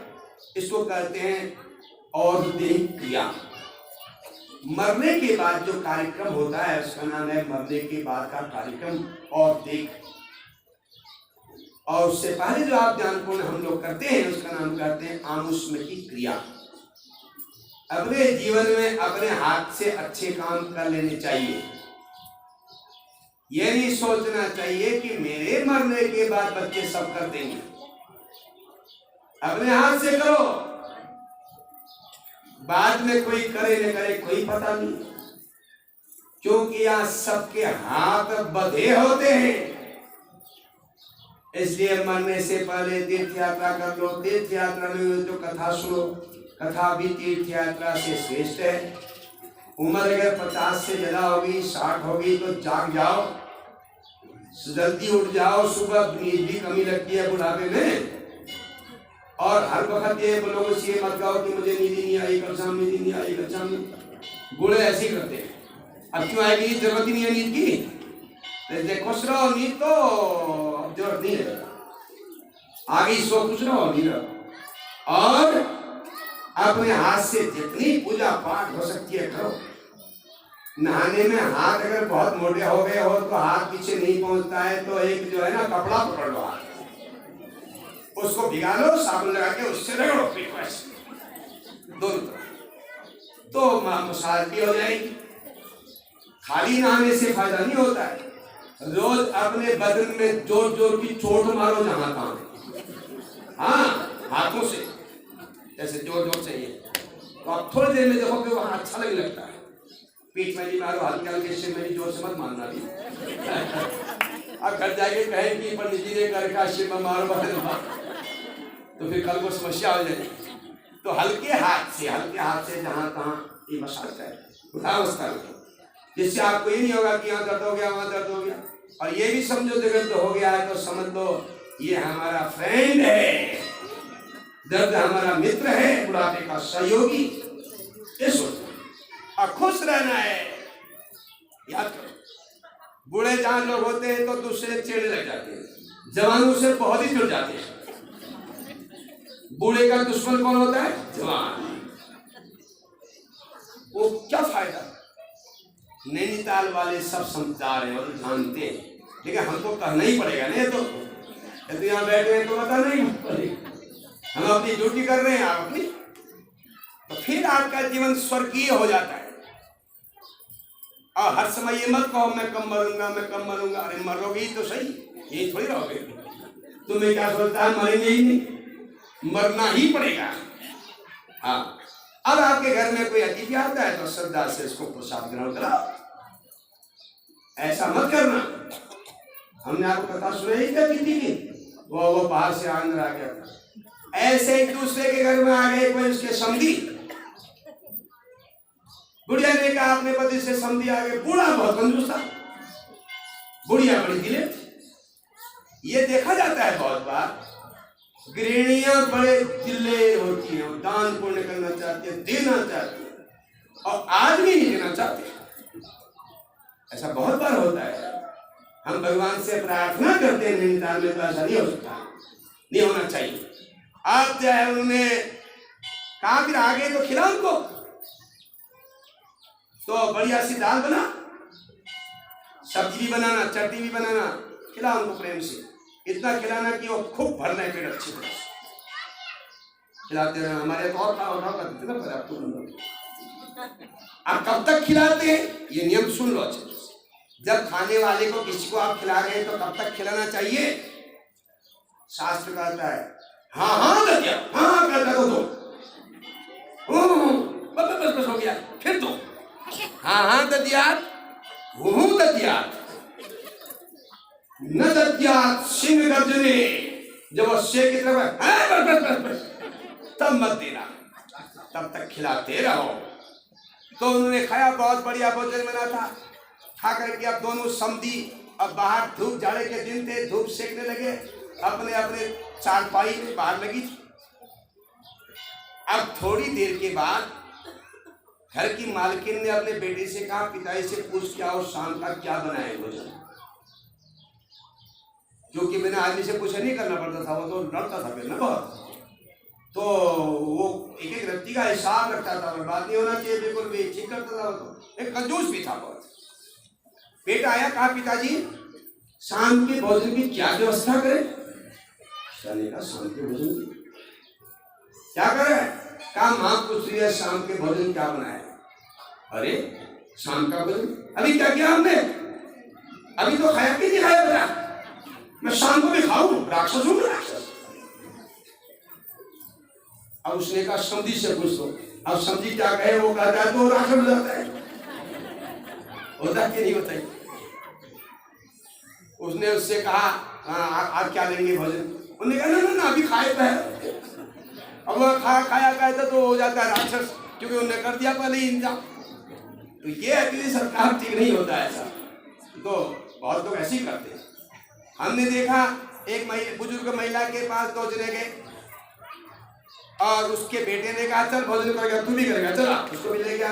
इसको कहते हैं औरदेहिक क्रिया। मरने के बाद जो कार्यक्रम होता है उसका नाम है मरने के बाद का कार्यक्रम औरदेहिक। और उससे पहले जो आप ध्यानपूर्ण हम लोग करते हैं उसका नाम कहते हैं आमुष्मिकी क्रिया। अपने जीवन में अपने हाथ से अच्छे काम कर लेने चाहिए। ये नहीं सोचना चाहिए कि मेरे मरने के बाद बच्चे सब कर देंगे। अपने हाथ से करो, बाद में कोई करे न करे कोई पता नहीं, क्योंकि यहाँ सबके हाथ बंधे होते हैं। इसलिए मरने से पहले तीर्थ यात्रा कर लो। तीर्थ यात्रा में जो कथा सुनो, कथा भी तीर्थ यात्रा से श्रेष्ठ है। उम्र अगर 50 से ज्यादा होगी, 60 होगी तो जाग जाओ, जल्दी उठ जाओ। सुबह नींद भी कमी लगती है बुढ़ापे में। और हर वक्त ये लोगों से मत गाओ कि मुझे नींद नहीं आई, कल शाम नींद नहीं आई, कल शाम। बूढ़े ऐसे ही करते हैं। अब क्यों आएगी, जरूरत ही नहीं है नींद की। खुश रहो, नींद तो जरूरत नहीं है, आगे सो खुश रहो, नींद रहो। और अपने हाथ से जितनी पूजा पाठ हो सकती है करो। नहाने में हाथ अगर बहुत मोटे हो गए हो तो हाथ पीछे नहीं पहुंचता है, तो एक जो है ना कपड़ा पकड़ लो, हाथ उसको भिगा लो, साबुन लगा के उससे रगड़ो पीठ पर दोनों तरफ, तो मसाज भी हो जाएगी। खाली नहाने से फायदा नहीं होता है। रोज अपने बदन में जोर जोर की चोट मारो जहां तहां। हाँ, हाथों से जैसे जोर जोर चाहिए, तो आप थोड़ी देर में देखोगे वहां अच्छा लगने लगता है। पीठ में भी मारो, हल्के हल्के से, मेरी जोर से मत मारना भी। अब घर जाके कहें कि पंडित जी ने कर का शिव में मारो तो फिर कल को समस्या हो जाएगी। तो हल्के हाथ से जहां तहां ये मसाज करें, जिससे आपको ये नहीं होगा कि यहाँ दर्द हो गया, वहां दर्द हो गया। और ये भी समझो दर्द हो गया है तो समझ लो ये हमारा फ्रेंड है, दर्द हमारा मित्र है, बुढ़ापे का सहयोगी। ये सोचो और खुश रहना है। याद करो, बूढ़े जहां लोग होते हैं तो दूसरे चिढ़ने लग जाते हैं, जवानों से बहुत ही चिढ़ जाते हैं। बूढ़े का दुश्मन कौन होता है? जवान। वो क्या फायदा। नैनीताल वाले सब समझदार हैं और जानते हैं, लेकिन हमको कहना ही पड़ेगा नहीं तो यहाँ बैठे हैं तो पता नहीं पड़ेगा। हम अपनी ड्यूटी कर रहे हैं, आप अपनी, तो फिर आपका जीवन स्वर्गीय हो जाता है। और हर समय ये मत कहो मैं कम मरूंगा, मैं कम मरूंगा। अरे मरोगे ही तो सही, यही थोड़ी रहोगे। तुम्हें क्या सोचता है मरेंगे ही नहीं, मरना ही पड़ेगा। हाँ, अब आपके घर में कोई अतिथि आता है तो श्रद्धा से उसको प्रसाद ग्रहण कराओ। ऐसा मत करना। हमने आपको कथा सुनाई क्या अतिथि की, वो बाहर से अंदर आ गया था। ऐसे एक दूसरे के घर में आ गए कोई उसके समधी, बुढ़िया ने कहा अपने पति से समझी आगे। बूढ़ा बहुत कंजूस था, बुढ़िया बड़ी दिलेर थी। ये देखा जाता है बहुत बार गृहिणियां बड़े दिलेर होती हैं, दान पुण्य करना चाहती है, देना चाहती है, और आदमी नहीं देना चाहते। ऐसा बहुत बार होता है। हम भगवान से प्रार्थना करते हैं नैनीताल में, तो ऐसा नहीं हो सकता, नहीं होना चाहिए। आप चाहे उन्होंने कहा फिर आगे तो खिलाओ उनको, तो बढ़िया सी दाल बना, सब्जी भी बनाना, चटनी भी बनाना, खिलाओ उनको प्रेम से। इतना खिलाना कि वो खूब भरना है पेट अच्छी तरह से खिलाते रहे। हमारे तो और खाओ करते थे ना, आप तो आप कब तक खिलाते हैं ये नियम सुन लो अच्छे से। जब खाने वाले को किसी को आप खिला रहे हैं तो कब तक खिलाना चाहिए? शास्त्र कहता है हाँ हाँ दतिया, हाँ कहता तो दो, बस बस हो गया, फिर दो, हाँ हाँ दतियात, हूँ दतियात, न दतियात सिंह गर्जने। जब वो शेर की तरफ है बस बस बस तब मत देना, तब तक खिलाते रहो। तो उन्होंने खाया, बहुत बढ़िया भोजन बना था। खा करके अब दोनों समधी, अब बाहर धूप, जाड़े के दिन थे, धूप सेकने लगे, अपने अपने चारपाई में बाहर लगी थी। अब थोड़ी देर के बाद घर की मालकिन ने अपने बेटे से कहा, पिताजी से पूछ के आओ शाम का क्या बनाए भोजन, क्योंकि मैंने आदमी से कुछ नहीं करना पड़ता था, वो तो लड़ता था फिर ना बहुत, तो वो एक एक रत्ती का हिसाब रखता था, बर्बाद नहीं होना चाहिए, बिल्कुल भी ठीक करता था। वो तो एक कंजूस भी था बहुत। बेटा आया, कहा पिताजी शाम के भोजन की क्या व्यवस्था करें? का शाम के भोजन की क्या करें? कहा माँ पूछ रही है शाम के भोजन क्या बनाए। अरे शाम का भोजन अभी क्या किया हमने? अभी तो खाया कि नहीं खाया बेटा? मैं शाम को भी खाऊं? राक्षस हूं राक्षस। अब उसने कहा समझी से पूछ लो। अब समझी क्या कहे, वो कहता है तो राक्षस हो जाता है, होता कि नहीं होता है? उसने उससे कहा आप क्या लेंगे भोजन? उन्होंने कहा ना ना अभी खाए तो है। अब वह खाया कहता तो हो जाता है राक्षस, क्योंकि उन्होंने कर दिया पहले इंतजाम। तो ये एक्चुअली सरकार ठीक नहीं होता है ऐसा, तो बहुत लोग ऐसे ही करते हैं। हमने देखा एक बुजुर्ग महिला के पास दो जने गए और उसके बेटे ने कहा चल भोजन करेगा, तू भी करेगा, चला। उसको भी ले गया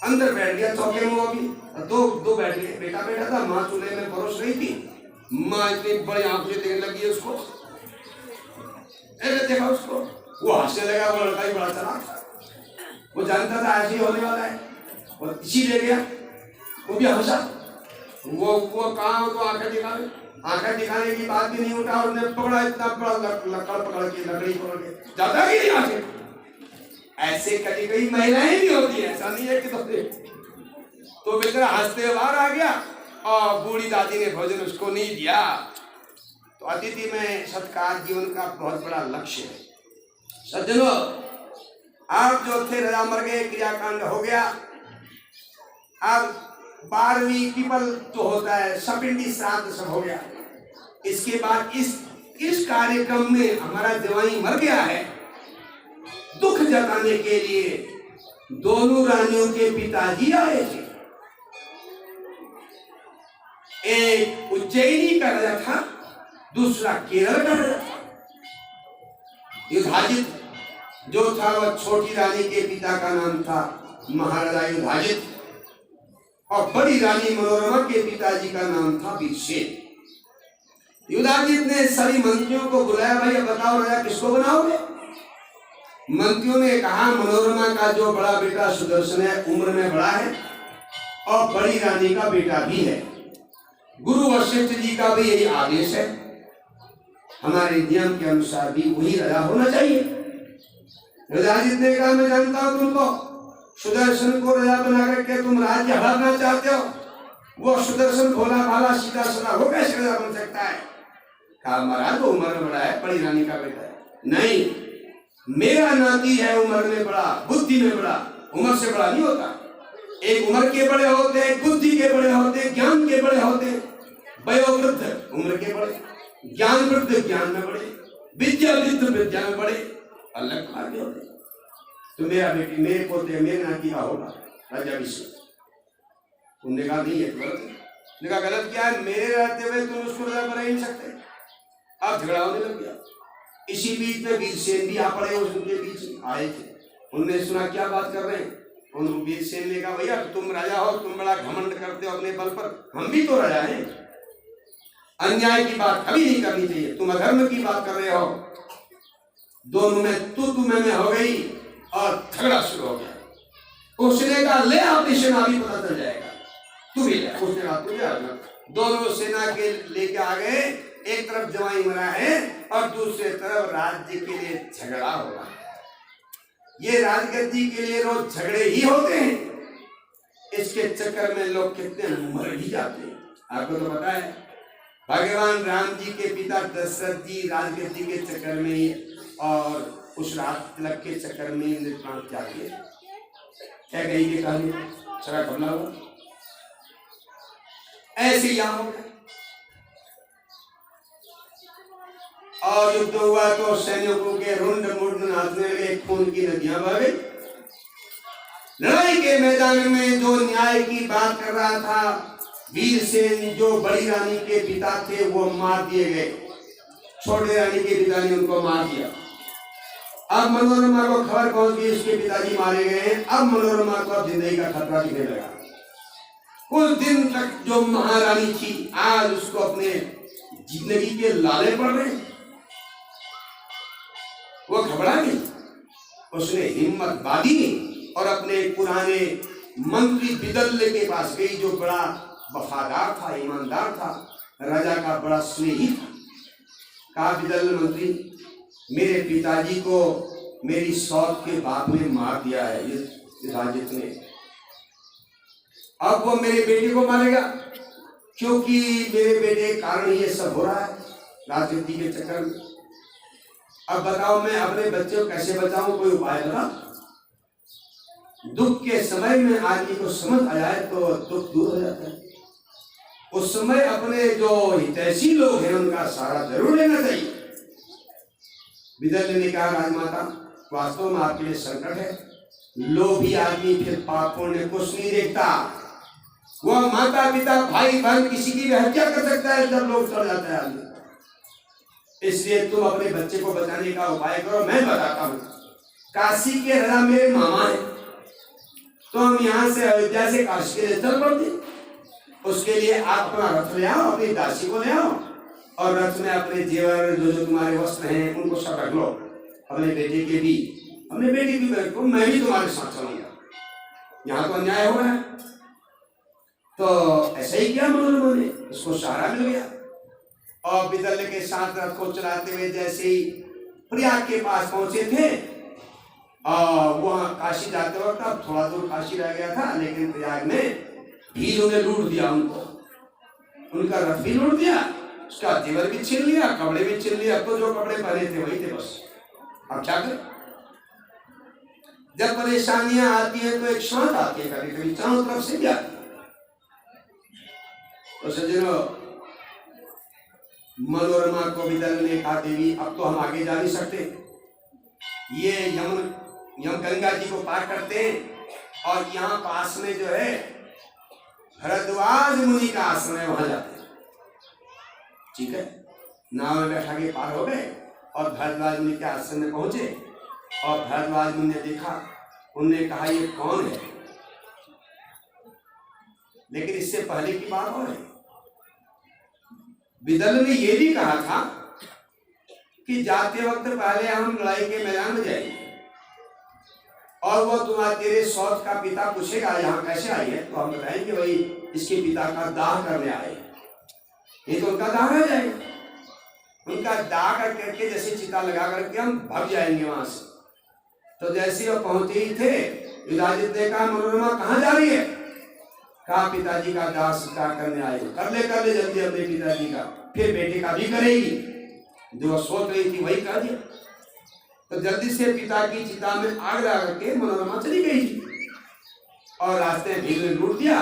अंदर बैठ गया चौके में, वो भी दो बैठ गए। बेटा बैठा था, माँ चूल्हे में परोस रही थी। माँ इतनी बड़ी आंख से देखने लगी है उसको, ऐसे देखा उसको, वो हंसने लगा। वो लड़का ही बड़ा चला, वो जानता था ऐसे ही होने वाला है, वो इसी ले गया, वो भी हंसा। वो कहाँ तो आंखें दिखाने की बात भी नहीं उठा, और उन्हें पकड़ा, इतना बड़ा लकड़ पकड़ के, लकड़ी पकड़ के, ज्यादा ही नहीं आंखें। ऐसे कभी कभी महिलाएं भी होती है, ऐसा नहीं है कि तो बेचारा हंसते हुए बाहर आ गया और बूढ़ी दादी ने भोजन उसको नहीं दिया। तो अतिथि में सत्कार जीवन का बहुत बड़ा लक्ष्य है। सज्जनों, आप जो थे राजा मर गए, क्रियाकांड हो गया। अब 12वीं पीपल जो होता है, सपिंडी श्राद्ध सब हो गया। इसके बाद इस कार्यक्रम में हमारा जवाई मर गया है, दुख जताने के लिए दोनों रानियों के पिताजी आए थे। एक उज्जैनी का राजा था, दूसरा केरल का राजा था। युधाजित जो था वह छोटी रानी के पिता का नाम था महाराजा युधाजित, और बड़ी रानी मनोरमा के पिताजी का नाम था विषेण। युधाजित ने सभी मंत्रियों को बुलाया, भाई अब बताओ राजा किसको बनाओगे? मंत्रियों ने कहा मनोरमा का जो बड़ा बेटा सुदर्शन है, उम्र में बड़ा है, और बड़ी रानी का बेटा भी है। गुरु वशिष्ठ जी का भी यही आदेश है, हमारे नियम के अनुसार भी वही राजा होना चाहिए। युधाजित ने कहा मैं जानता हूं तुमको, सुदर्शन को राजा बना करके तुम राज्य हड़पना चाहते हो। वो सुदर्शन भोला भाला सीधा साधा वो कैसे राजा बन सकता है? कहा महाराज वो उम्र में बड़ा है, बड़ी रानी का बेटा है। नहीं, मेरा नाती है उम्र में बड़ा, बुद्धि में बड़ा, उम्र से बड़ा नहीं होता। एक उम्र के बड़े होते, बुद्धि के बड़े होते, ज्ञान के बड़े होते। वयोवृद्ध उम्र के बड़े, ज्ञान वृद्ध ज्ञान में बड़े, विद्या वृद्ध विद्या में बड़े, अलग भाग्य होते। तो मेरा बेटी, मेरे पोते, मेरे नाती का होगा, राज्याभिषेक। तुमने कहा नहीं, ये गलत है। ने कहा गलत क्या है? मेरे रहते हुए तुम उसको राजा बना ही नहीं सकते। अब झगड़ा होने लग गया। इसी बीच में वीरसेन भी आ पड़े, उनके बीच आए थे। उन्होंने सुना क्या बात कर रहे हैं। उन वीरसेन ने कहा भैया तुम राजा हो, तुम बड़ा घमंड करते हो अपने बल पर, हम भी तो राजा हैं। अन्याय की बात कभी नहीं करनी चाहिए, तुम अधर्म की बात कर रहे हो। दोनों में तू में हो गई और झगड़ा शुरू हो गया। उसने कहा ले अपनी सेना, भी पता चल जाएगा, तू भी ले। उसने कहा तू जा। दोनों सेना के लेके आ गए। एक तरफ जवाई मरा है और दूसरे तरफ राज्य के लिए झगड़ा हो रहा है। ये राजगद्दी के लिए रोज झगड़े ही होते हैं। इसके चक्कर में लोग कितने मर भी जाते हैं। आपको तो पता है भगवान राम जी के पिता दशरथ जी राजगद्दी के चक्कर में और उस राज तिलक के चक्कर में इन्हें प्राण त्याग दिए। क्या कही की कहानी सारा कमला हुआ ऐसे यहां हो गया। और युद्ध हुआ तो सैनिकों के रुंड मुंड नाचने लगे, खून की नदियां बह गई। लड़ाई के मैदान में जो न्याय की बात कर रहा था वीरसेन, जो बड़ी रानी के पिता थे, वो मार दिए गए। छोटे रानी के पिता ने उनको मार दिया। अब मनोरमा को खबर पहुंच गई उसके पिताजी मारे गए हैं। अब मनोरमा को अब जिंदगी का खतरा दिखने लगा। कुछ दिन तक जो महारानी थी, आज उसको अपने जिंदगी के लाले पड़ रहे। वो घबरा गई। उसने हिम्मत बांधी और अपने पुराने मंत्री विदल्य के पास गई, जो बड़ा वफादार था, ईमानदार था, राजा का बड़ा स्नेही था। कहा विदल्य मंत्री, मेरे पिताजी को मेरी सौत के बाप ने मार दिया है युधाजित ने। अब वो मेरे बेटे को मारेगा, क्योंकि मेरे बेटे के कारण ये सब हो रहा है राजनीति के चक्कर में। अब बताओ मैं अपने बच्चे को कैसे बचाऊं, कोई उपाय बता। दुख के समय में आदमी को समझ आ जाए तो दुख दूर हो जाता है। उस समय अपने जो हितैषी लोग हैं उनका सहारा जरूर लेना चाहिए। विदल्य ने कहा राजमाता, वास्तव में आपके लिए संकट है। लोभी आदमी फिर पाप पुण्य कुछ नहीं देखता। वह माता पिता भाई बहन किसी की भी हत्या कर सकता है जब लोग चढ़ जाता है आदमी। इसलिए तुम अपने बच्चे को बचाने का उपाय करो, मैं बताता हूँ। काशी के राजा मेरे मामा है, तो हम यहाँ से अयोध्या से काशी के लिए चल पड़ते। उसके लिए आप अपना रथ ले आओ, अपनी दासी को ले आओ और रथ में अपने जेवर जो तुम्हारे वस्त्र हैं उनको सब रख लो। अपने बेटे के भी, अपने बेटी की रखो, मैं भी तुम्हारे साथ चलूंगा। यहाँ तो अन्याय हो रहा है। तो ऐसा ही किया मनोरमा ने, उसको सहारा मिल गया। और विदल्य के साथ रथ को चलाते हुए जैसे ही प्रयाग के पास पहुंचे थे, वहां काशी जाते वक्त अब थोड़ा दूर काशी रह गया था, लेकिन प्रयाग में भीलों ने लूट दिया उनको। उनका रथ भी लूट दिया, उसका जेवर भी छीन लिया, कपड़े भी छीन लिया। तो जो कपड़े पहने थे वही थे बस। अब क्या करें? जब परेशानियां आती हैं तो एक शांत आती है, कभी कभी चारों तरफ से भी आती है। तो सज्जनों, मनोरमा को विदल्य ने कहा देवी अब तो हम आगे जा नहीं सकते, ये यम गंगा जी को पार करते हैं और यहाँ पास में जो है भरद्वाज मुनि का आश्रम है, वहां जाते हैं। ठीक है, नाव में बैठा के पार हो गए और भरद्वाज मुनि के आश्रम में पहुंचे। और भरद्वाज मुनि ने देखा, उन्होंने कहा ये कौन है। लेकिन इससे पहले की बात और है, विदल्य ने यह भी कहा था कि जाते वक्त पहले हम लड़ाई के मैदान में जाएंगे और वो तुम्हारे तेरे सौत का पिता पूछेगा यहाँ कैसे आई है, तो हम बताएंगे भाई इसके पिता का दाह करने आए। ये तो उनका दाह रह जाएगा। उनका दाह करके जैसे चिता लगा करके हम भाग जाएंगे वहां से। तो जैसे वो पहुंचे ही थे, युधाजित ने कहा मनोरमा कहाँ जा रही है। कहा पिताजी का दाह स्वीकार करने आए। कर ले जल्दी अपने पिताजी का, फिर बेटे का भी करेगी। जो सोच रही थी वही कर दिया। तो जल्दी से पिता की चिता में आग लगा करके मनोरमा चली गई थी और रास्ते में भीड़ ने लूट दिया।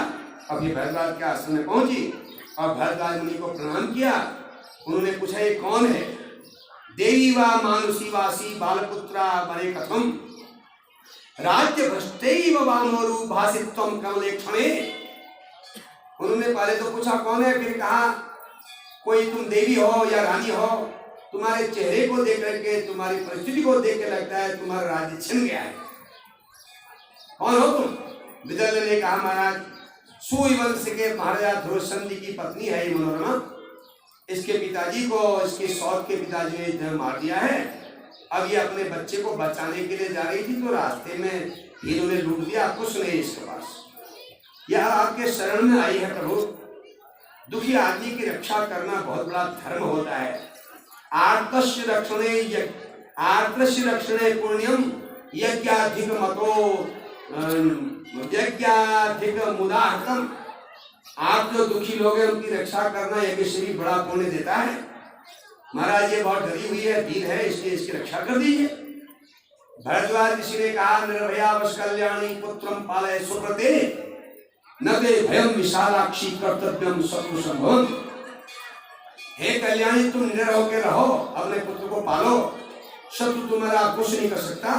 अपने भरद्वाज के आश्रम में पहुंची और भरद्वाज मुनि को प्रणाम किया। उन्होंने पूछा ये कौन है। देवी वा मानुषी वासी बालपुत्रा बने कथम। राज्य भ्रष्टैव वानरो भासित्वम कमले क्षणे। उन्होंने पहले तो पूछा कौन है, फिर कहा कोई तुम देवी हो या रानी हो, तुम्हारे चेहरे को देख करके, तुम्हारी परिस्थिति को देख के लगता है तुम्हारा राज्य छिन गया है, कौन हो तुम? विदर्भ ने कहा महाराज सूर्य वंश के महाराजा ध्रुवसंधि की पत्नी है ये मनोरमा, इसके पिताजी को, इसके सौत के पिताजी ने मार दिया है। अब ये अपने बच्चे को बचाने के लिए जा रही थी तो रास्ते में इन्होंने लूट दिया, कुछ नहीं इसके पास, यह आपके शरण में आई है प्रभु। दुखी आदमी की रक्षा करना बहुत बड़ा धर्म होता है। आर्तस्य रक्षणे पुण्यम यज्ञाधिक मतो यज्ञाधिक मुदाहतम। आप जो दुखी लोग हैं उनकी रक्षा करना यज्ञ श्री बड़ा पुण्य देता है। महाराज ये बहुत डरी हुई है, दीन है, इसलिए इसकी रक्षा कर दीजिए। भरद्वाज ऋषि ने कहा निर्भया वश कल्याणी पुत्रम पालय सुप्रते न ते भयम विशालाक्षी कर्तव्यम शत्रु संभवम। हे कल्याणी तुम निडर होकर रहो, अपने पुत्र को पालो, शत्रु तुम्हारा कुछ नहीं कर सकता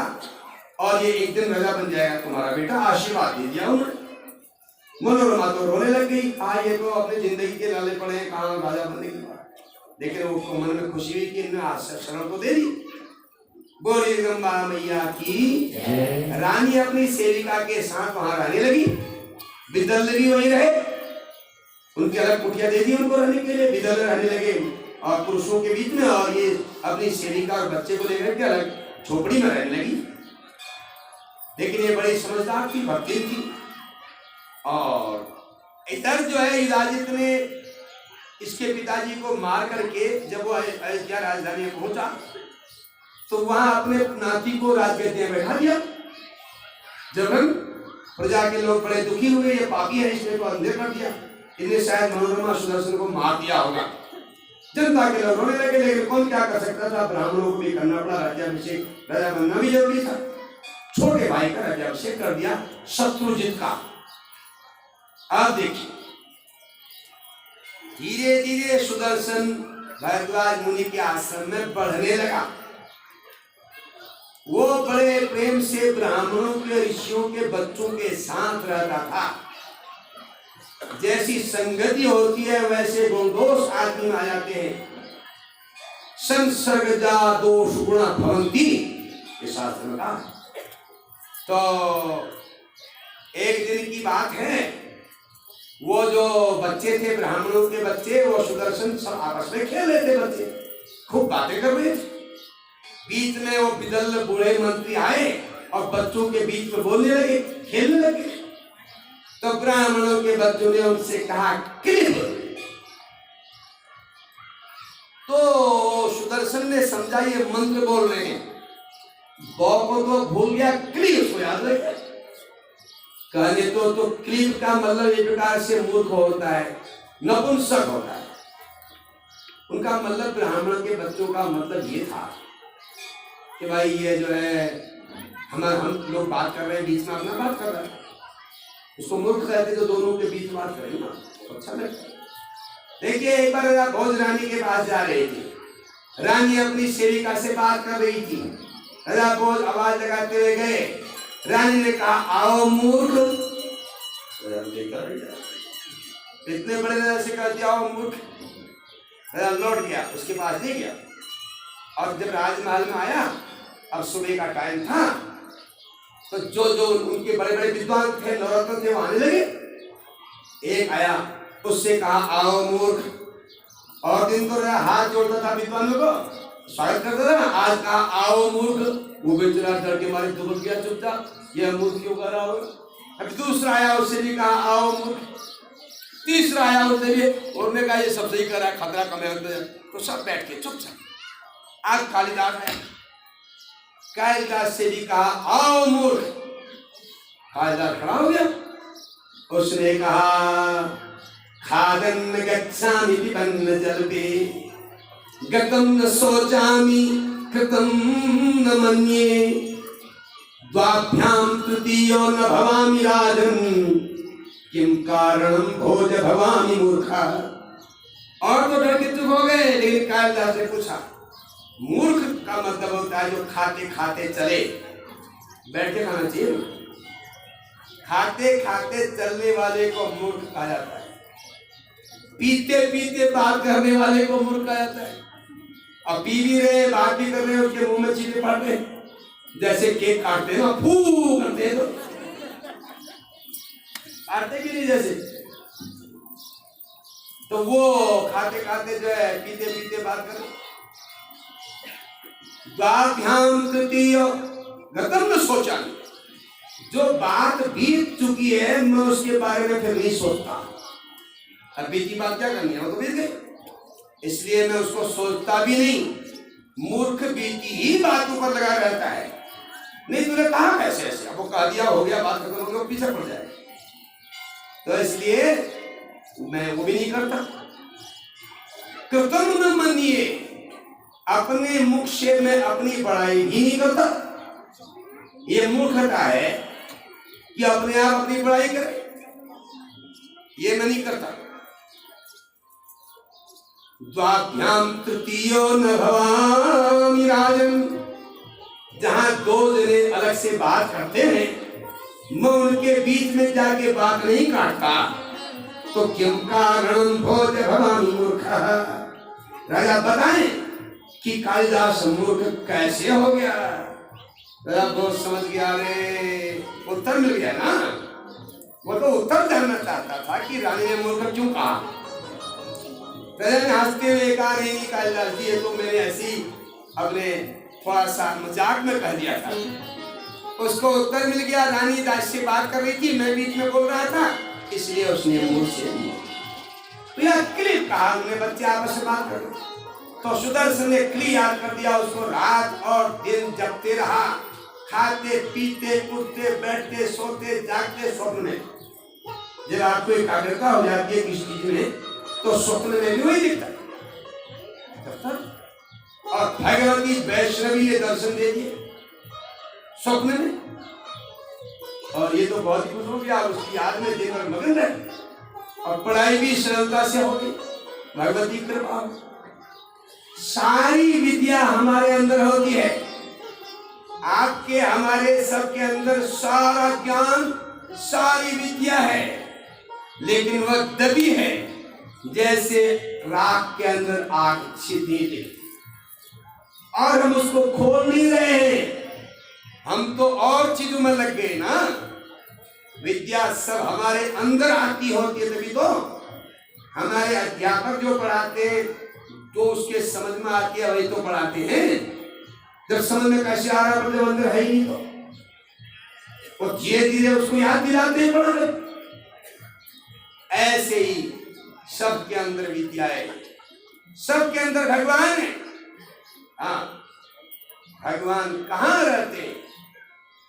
और ये एक दिन राजा बन जाएगा तुम्हारा बेटा, आशीर्वाद दे दिया उन्होंने। मनोरमा तो रोने लग गई, कहा ये तो अपनी जिंदगी के लाले पड़े हैं, कहाँ राजा बनने के बाद, लेकिन उसको मन में खुशी हुई कि शरण को दे दी। बोली जगदम्बा मैया की रानी अपनी सेविका के साथ वहां रहने लगी, विदल भी वहीं रहे, उनकी अलग कुटिया दे दी उनको रहने के लिए, विदल रहने लगे और पुरुषों के बीच में, और ये अपनी सेविका और बच्चे को लेकर के अलग झोपड़ी में रहने लगी। लेकिन ये बड़ी समझदार थी, भक्ति थी। और इधर जो है युधाजित ने इसके पिताजी को मार करके जब वो अयोध्या राजधानी में पहुंचा तो वहां अपने नाती को राजगद्दी में बैठा दिया। जब हम प्रजा के लोग बड़े दुखी हुए, ये पापी है इसने तो अंधेर कर दिया, इन्हें शायद मनोरमा सुदर्शन को मार दिया होगा। जनता के लोग रोने लगे, लेकिन कौन क्या कर सकता था, ब्राह्मणों को भी करना पड़ा, राज्याभिषेक, राजा बनना भी जरूरी था। छोटे भाई का राज्याभिषेक कर दिया शत्रुजित का। अब देखिए धीरे धीरे सुदर्शन भरद्वाज मुनि के आश्रम में बढ़ने लगा। वो बड़े प्रेम से ब्राह्मणों के, ऋषियों के बच्चों के साथ रहता था। जैसी संगति होती है वैसे गुण दोष आदमी में आ जाते हैं। संसर्गजा दोष गुणा भवंती, ये शास्त्र में कहा। तो एक दिन की बात है, वो जो बच्चे थे ब्राह्मणों के बच्चे, वो सुदर्शन सब आपस में खेल रहे थे, बच्चे खूब बातें कर रहे थे। बीच में वो विदल बूढ़े मंत्री आए और बच्चों के बीच में बोलने लगे, खेलने लगे। तो ब्राह्मणों के बच्चों ने उनसे कहा क्लिप। तो सुदर्शन ने समझा ये मंत्र बोल रहे हैं, बौ को तो भूल गया, क्लिप उसको याद रखे। कहने तो क्लिप का मतलब एक प्रकार से मूर्ख होता है, नपुंसक होता है। उनका मतलब ब्राह्मण के बच्चों का मतलब ये था कि भाई ये जो है हम लोग बात कर रहे हैं, बीच में अपना बात कर रहे हैं, उसको मूर्ख कहते तो दोनों के बीच बात करें ना, अच्छा लगता। देखिए एक बार भोज रानी के पास जा रही थी, रानी अपनी सेविका से बात कर रही थी, राजा भोज आवाज लगाते हुए गए, रानी ने कहा आओ मूर्ख। इतने बड़े राजा से कह दिया आओ मूर्ख, राजा लौट गया, उसके पास नहीं गया। और जब राजमहल में आया, अब सुबह का टाइम था, तो जो जो उनके बड़े बड़े विद्वान थे, नवरत्न थे, वो आने लगे। एक आया, उससे कहा आओ मूर्ख। और दिन तो हाथ जोड़ता था विद्वानों को, स्वागत करता था, आज कहा आओ मूर्ख। वो बेचारा डर के मारे दुबक गया चुपचाप, यह मूर्ख क्यों कर रहा होगा। अब दूसरा आया, उससे भी कहा आओ मूर्ख। तीसरा आया, उसने भी, उन्होंने कहा ये सब सही कर रहा है, खतरा कम है। तो सब बैठ के चुपचाप। आज कालिदास है, कालिदास से भी कहा आओ मूर्ख। कालिदास खड़ा हो गया, उसने कहा खादन गच्छामि पिबन्न जलपे गतम न शोचामि कृतं न मन्ये द्वाभ्याम तृतीयो न भवामि राजन किम कारणम भोज भवामि मूर्खा। और तो डर के चुप हो गए, लेकिन कालिदास ने पूछा मूर्ख का मतलब होता है जो खाते खाते चले, बैठ के खाना चाहिए ना। खाते खाते चलने वाले को मूर्ख कहा जाता है, पीते पीते बात करने वाले को मूर्ख कहा जाता है। अब पी भी रहे, बात भी कर रहे हैं, उसके मुंह में चीजें पड़ रहे, जैसे केक काटते हैं ना, फू करते हैं, तो काटते भी नहीं जैसे, तो वो खाते खाते जो है पीते पीते बात कर रहे। द्वाभ्याम तृतीय गतम न सोचा, जो बात बीत चुकी है मैं उसके बारे में फिर नहीं सोचता। अब बीती बात क्या करनी है, वो तो बीत गई, इसलिए मैं उसको सोचता भी नहीं। मूर्ख बीती ही बातों पर लगा रहता है। नहीं तूने कहा कैसे ऐसे, अब वो कह दिया हो गया, बात खत्म हो गया, पीछे पड़ जाए, तो इसलिए मैं वो भी नहीं करता। कृतम न मनिए, अपने मुख से मैं अपनी बड़ाई भी नहीं करता। ये मूर्खता है कि अपने आप अपनी बड़ाई करे, ये मैं नहीं करता। द्वाभ्याम तृतीयो न भवामि राजन, जहां दो जने अलग से बात करते हैं मैं उनके बीच में जाके बात नहीं काटता, तो किम कारणं भोज भवामि मूर्खः। राजा बताएं कि कालिदास मूर्ख कैसे हो गया। राजा बहुत समझ गया, रे उत्तर मिल गया ना। वो तो उत्तर जानना चाहता था कि रानी ने मूर्ख क्यों कहा। राजा ने हंसते हुए कहा, नहीं कालिदास जी, ये तो मैंने ऐसी अपने थोड़ा सा मजाक में कह दिया था। उसको उत्तर मिल गया, रानी दास से बात कर रही थी, मैं बीच में बोल रहा था, इसलिए उसने मुंह से तो यह क्लिप कहा, उन्हें बच्चे आपस में बात कर। तो सुदर्शन ने क्ली याद कर दिया उसको। रात और दिन जगते रहा, खाते पीते उठते बैठते सोते जागते स्वप्न में। जब आपको एकाग्रता हो जाती है किसी चीज में तो स्वप्न में भी वही दिखता है। और भगवती वैष्णवी ने दर्शन दे दिए स्वप्न में, और ये तो बहुत ही खुश हो गया, उसकी याद में दिन भर मगन रहे, और पढ़ाई भी सरलता से हो गई, भगवती कृपा। सारी विद्या हमारे अंदर होती है, आपके हमारे सबके अंदर सारा ज्ञान सारी विद्या है, लेकिन वह दबी है जैसे राख के अंदर आग छिपी है, और हम उसको खोल नहीं रहे हैं। हम तो और चीजों में लग गए ना। विद्या सब हमारे अंदर आती होती है, तभी तो हमारे अध्यापक जो पढ़ाते हैं तो उसके समझ में आती है, वही तो पढ़ाते हैं। जब समझ में कैसे आ रहा है, जब अंदर है ही नहीं, तो वो धीरे धीरे उसको याद दिलाते हैं पढ़। ऐसे ही सबके अंदर विद्या है, सबके अंदर भगवान है। हाँ, भगवान कहाँ रहते हैं,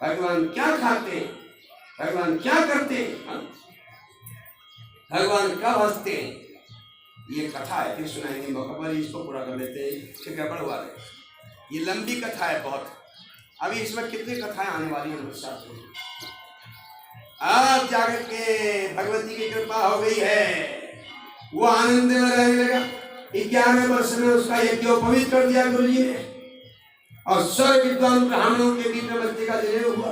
भगवान क्या खाते हैं, भगवान क्या करते हैं, भगवान कब हंसते हैं, ये कथा है। फिर सुनाएंगे मौका पर, इसको पूरा कर लेते हैं, ठीक है। बढ़वा रहे, ये लंबी कथा है बहुत। अभी इसमें कितनी कथाएं आने वाली हैं साथ में। अब जाकर के भगवती की कृपा हो गई है, वो आनंद में रहने लगा। 11वें वर्ष में उसका यज्ञोपवीत कर दिया गुरु जी ने, और सर्व विद्वान ब्राह्मणों के बीच में बच्चे का जनेऊ हुआ।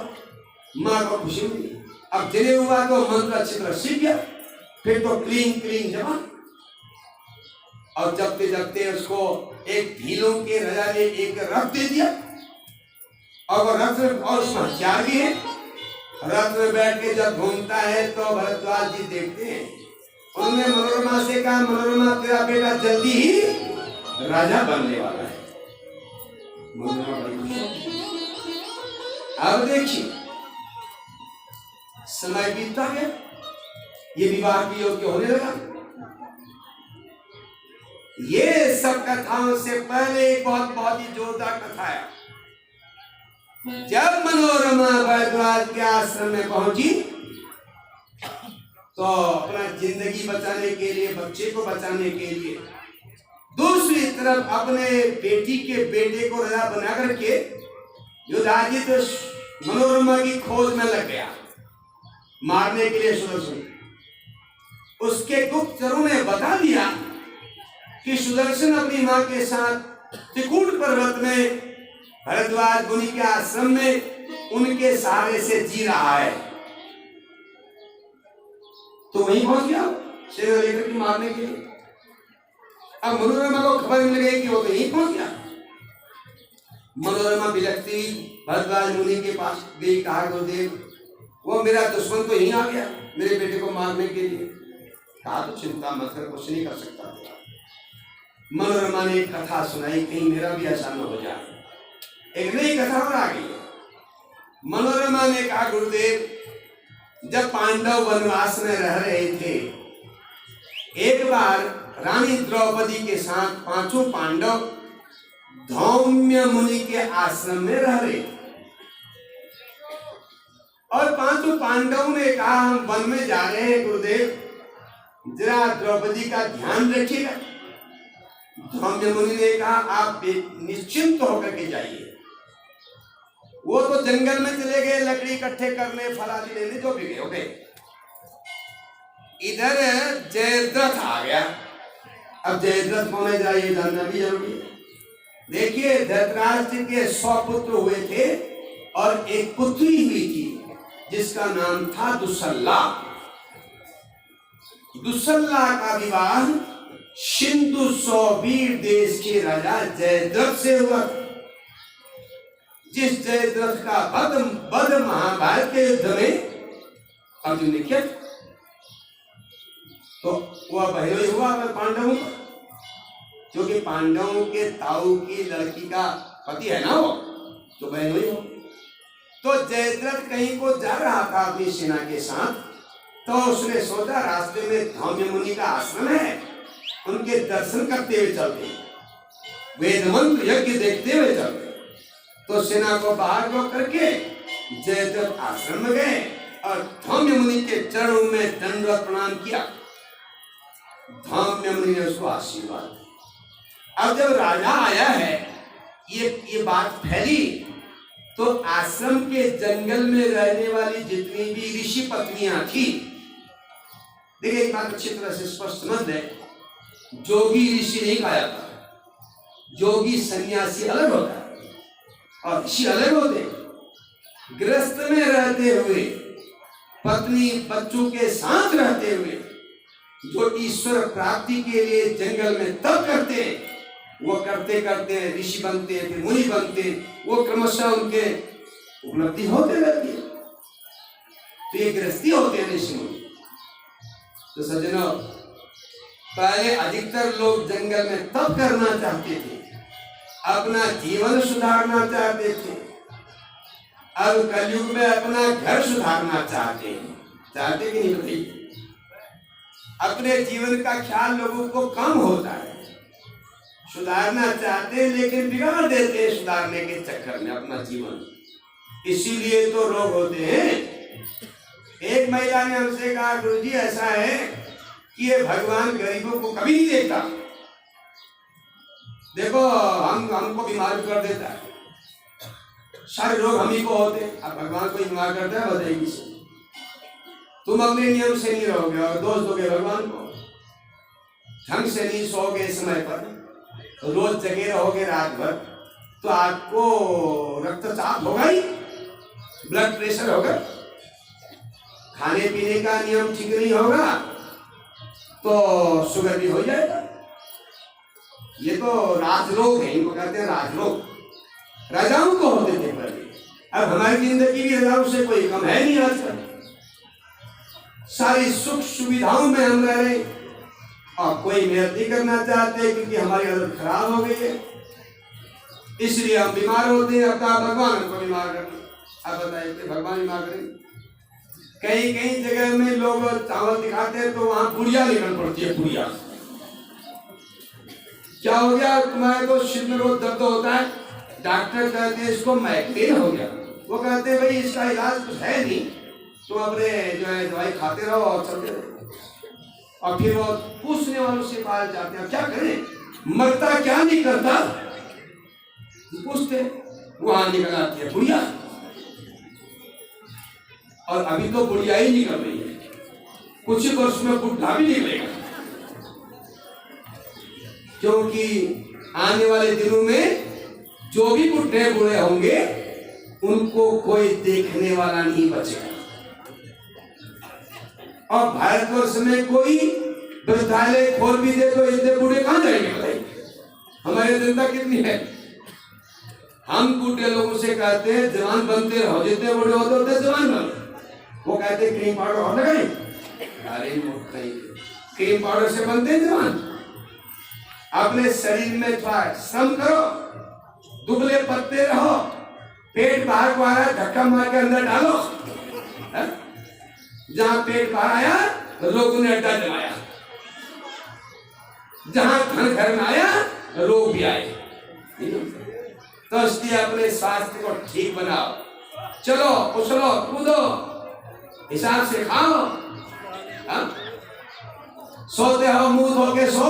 माँ को खुशी हुई। अब जनेऊ हुआ तो मंत्र अच्छी तरह सीख गया, फिर तो क्लीन क्लीन जमा। और जबते जबते उसको एक भीलों के राजा ने एक रथ दे दिया, और वो रथ में और उसमें हथियार भी है। रथ में बैठ के जब घूमता है तो भरद्वाज जी देखते हैं। उन्होंने मनोरमा से कहा, मनोरमा तेरा बेटा जल्दी ही राजा बनने वाला है। अब देखिए समय बीतता गया, ये विवाह के योग्य होने लगा। ये सब कथाओं से पहले एक बहुत बहुत ही जोरदार कथा है। जब मनोरमा भरद्वाज के आश्रम में पहुंची तो अपना जिंदगी बचाने के लिए, बच्चे को बचाने के लिए, दूसरी तरफ अपने बेटी के बेटे को राजा बना करके युधाजित मनोरमा की खोज में लग गया मारने के लिए सुदर्शन। उसके गुप्तचरों ने बता दिया कि सुदर्शन अपनी मां के साथ त्रिकूट पर्वत में भरद्वाज मुनि के आश्रम में उनके सहारे से जी रहा है। तो वहीं पहुंच गया शेर लेकर के मारने के लिए। अब मनोरमा को खबर मिल गई कि वो तो यहीं पहुंच गया। मनोरमा बिलखती भरद्वाज मुनि के पास गई, कहा गुरुदेव वो मेरा दुश्मन तो यहीं आ गया मेरे बेटे को मारने के लिए। कहा तो चिंता मत कर, कुछ नहीं कर सकता। मनोरमा ने एक कथा सुनाई, कहीं मेरा भी ऐसा न हो जाए। एक नई कथा और आ गई। मनोरमा ने कहा गुरुदेव जब पांडव वनवास में रह रहे थे, एक बार रानी द्रौपदी के साथ पांचों पांडव धौम्य मुनि के आश्रम में रह रहे और पांचों पांडवों ने कहा हम वन में जा रहे हैं गुरुदेव, जरा द्रौपदी का ध्यान रखिएगा। धौम्य मुनि ने कहा आप निश्चिंत होकर के जाइए। वो तो जंगल में चले गए लकड़ी इकट्ठे करने, फलादी लेने, जो भी गए हो गए। इधर जयद्रथ आ गया। अब जयद्रथ कौन है जरा ये जानना भी जरूरी है। देखिए धृतराष्ट्र के 100 पुत्र हुए थे और एक पुत्री हुई थी जिसका नाम था दुस्सला। दुस्सला का विवाह सिंधु सौवीर देश के राजा जयद्रथ से हुआ, जिस जयद्रथ का वध महाभारत के युद्ध में अर्जुन ने किया। तो वह बहनोई हुआ पांडवों का, क्योंकि पांडवों के ताऊ की लड़की का पति है ना वो, तो बहनोई हो। तो जयद्रथ कहीं को जा रहा था अपनी सेना के साथ, तो उसने सोचा रास्ते में धौम्य मुनि का आश्रम है, उनके दर्शन करते हुए चलते, वेद मंत्र यज्ञ देखते हुए चलते। तो सेना को बाहर को करके जयद्रथ आश्रम में गए और धौम्य मुनि के चरणों में दंडवत प्रणाम किया। धौम्य मुनि ने उसको आशीर्वाद दिया। अब जब राजा आया है, ये बात फैली, तो आश्रम के जंगल में रहने वाली जितनी भी ऋषि पत्नियां थी, देखिए एक बात अच्छी तरह से स्पष्ट समझ ले, जोगी ऋषि नहीं कहा जाता, जोगी सन्यासी अलग होता है और ऋषि अलग होते। गृहस्थ में रहते हुए, पत्नी बच्चों के साथ रहते हुए जो ईश्वर प्राप्ति के लिए जंगल में तप करते, वो करते करते ऋषि बनते, फिर मुनि बनते, वो क्रमशः उनके उपलब्धि होते रहती है। तो ये गृहस्थी होते हैं ऋषि मुनि। तो सज्जनों, पहले अधिकतर लोग जंगल में तप करना चाहते थे, अपना जीवन सुधारना चाहते थे। अब कलयुग में अपना घर सुधारना चाहते हैं। चाहते कि नहीं बताइए? अपने जीवन का ख्याल लोगों को कम होता है, सुधारना चाहते हैं लेकिन बिगाड़ देते हैं सुधारने के चक्कर में अपना जीवन। इसीलिए तो रोग होते हैं। एक महिला ने हमसे कहा गुरुजी ऐसा है कि ये भगवान गरीबों को कभी नहीं देखता, देखो हमको बीमार कर देता है, सारे रोग हम ही को होते हैं, अब भगवान को बीमार करता है बताइए किसे? तुम अपने नियम से नहीं रहोगे और दोष दोगे भगवान को, ढंग से नहीं सोओगे समय पर, रोज जगे रहोगे रात भर, तो आपको रक्तचाप होगा ही, ब्लड प्रेशर होगा, खाने पीने का नियम ठीक नहीं होगा तो शुगर भी हो जाएगा। ये तो राजरोग है, इनको कहते हैं राजरोग, राजाओं को होते थे पहले। अब हमारी जिंदगी भी राजाओं से कोई कम है नहीं आजकल, सारी सुख सुविधाओं में हम रह रहे और कोई मेहनत नहीं करना चाहते क्योंकि हमारी हालत खराब हो गई है, इसलिए हम बीमार होते हैं। अब भगवान हमको बीमार करते, अब बताइए भगवान बीमार करें? कई कई जगह में लोग चावल दिखाते हैं तो वहां पुड़िया निकल पड़ती है। पुड़िया क्या हो गया तुम्हारे को? सिर में रोज दर्द होता है, डॉक्टर कहते हैं इसको माइग्रेन हो गया। वो कहते हैं भाई इसका इलाज कुछ है नहीं, तो अपने जो है दवाई खाते रहो और चलते रहो। और फिर वो पूछने वालों से पास जाते हैं क्या करें, मरता क्या नहीं करता, पूछते, वहां निकल आती है बुढ़िया। और अभी तो बुढ़िया ही निकल रही है, कुछ ही वर्ष में बुढ़ा भी निकलेगा, क्योंकि आने वाले दिनों में जो भी बुढ़े बूढ़े होंगे उनको कोई देखने वाला नहीं बचेगा। और भारतवर्ष में कोई वृद्धालय खोल भी दे तो इतने बूढ़े कहां जाएंगे बताइए? हमारी जनता कितनी है? हम बूढ़े लोगों से कहते हैं जवान बनते रहो, जितने बूढ़े होते होते जवान बनो। वो कहते हैं क्रीम पाउडर और लगाए, अरे क्रीम पाउडर से बनते हैं जवान। अपने शरीर में थोड़ा श्रम करो, दुबले पत्ते रहो, पेट बाहर को आ रहा है धक्का मार के अंदर डालो। जहां पेट बाहर आया रोग ने अड्डा जमाया, जहां धन घर में आया रोग भी आए। तो इसलिए अपने स्वास्थ्य को ठीक बनाओ, चलो उछलो कूदो, हिसाब से खाओ, सोते हो मुंह धो के सो,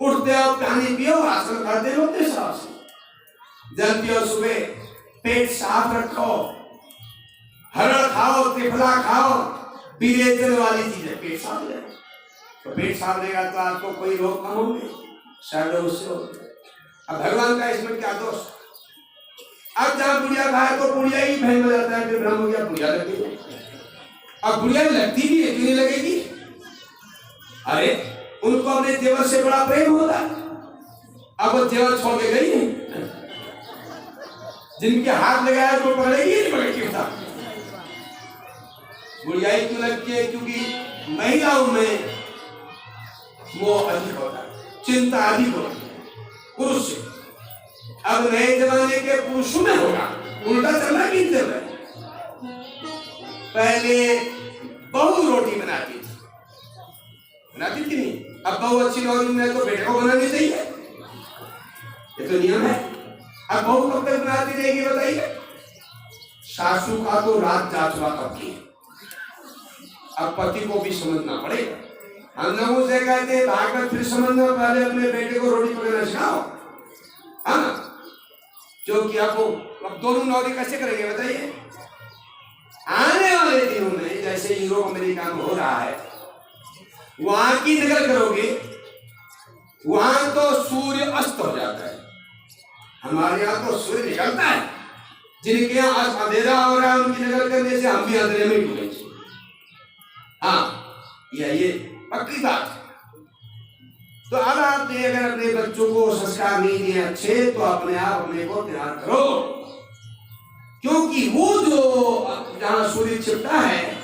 उठते हो पानी पियो, आसन करते हो अपने हिसाब से, जल पियो सुबह, पेट साफ रखो, हरड़ खाओ, त्रिफला खाओ, विरेचन वाली चीजें पेट साफ रहे। तो पेट साफ रहेगा तो आपको कोई रोग कम होंगे, शायद उससे हो। अब भगवान का इसमें क्या दोष? अब जहां बुढ़िया खाए तो बुढ़िया ही भय में जाता है, फिर ब्रह्म हो गया बुढ़िया लगेगी। अब बुढ़िया लगती भी है, क्यों नहीं लगेगी? अरे उनको अपने देवर से बड़ा प्रेम होता है। अब वो देवर छोड़ के गई है, जिनके हाथ लगाया तो पकड़ेगी नहीं पकड़ेगी? बता बुढ़ियाई क्यों लगती है? क्योंकि महिलाओं में मोह अधिक होता है, चिंता अधिक होती है पुरुष से। अब नए जमाने के पुरुषों में होगा उल्टा चलना की जरूरत। पहले बहू रोटी बनाती थी, बनाती थी नहीं? अब बहू अच्छी नौकरी में तो बेटे को बनानी चाहिए, ये तो नियम है। अब बहू कब तक बनाती रहेगी बताइए? सासू का तो रात जा चुका कब की। अब पति को भी समझना पड़ेगा। हम लोगों से कहते हैं भागवत फिर समझना, पहले अपने बेटे को रोटी पकाना सिखाओ, हाँ, क्योंकि आपको अब दोनों नौकरी कैसे करेंगे बताइए? आने वाले दिनों में जैसे यूरोप अमेरिका में हो रहा है, वहां की नकल करोगे, वहां तो सूर्य अस्त हो जाता है, हमारे यहाँ तो सूर्य निकलता है। जिनके यहाँ अंधेरा हो रहा है उनकी नकल करने से हम भी अंधेरे में डूबेंगे। हाँ, ये पक्की बात है। तो अब आपने अगर अपने बच्चों को संस्कार नहीं दिए अच्छे, तो अपने आप अपने को तैयार करो, क्योंकि वो जो जहां सूर्य छिपता है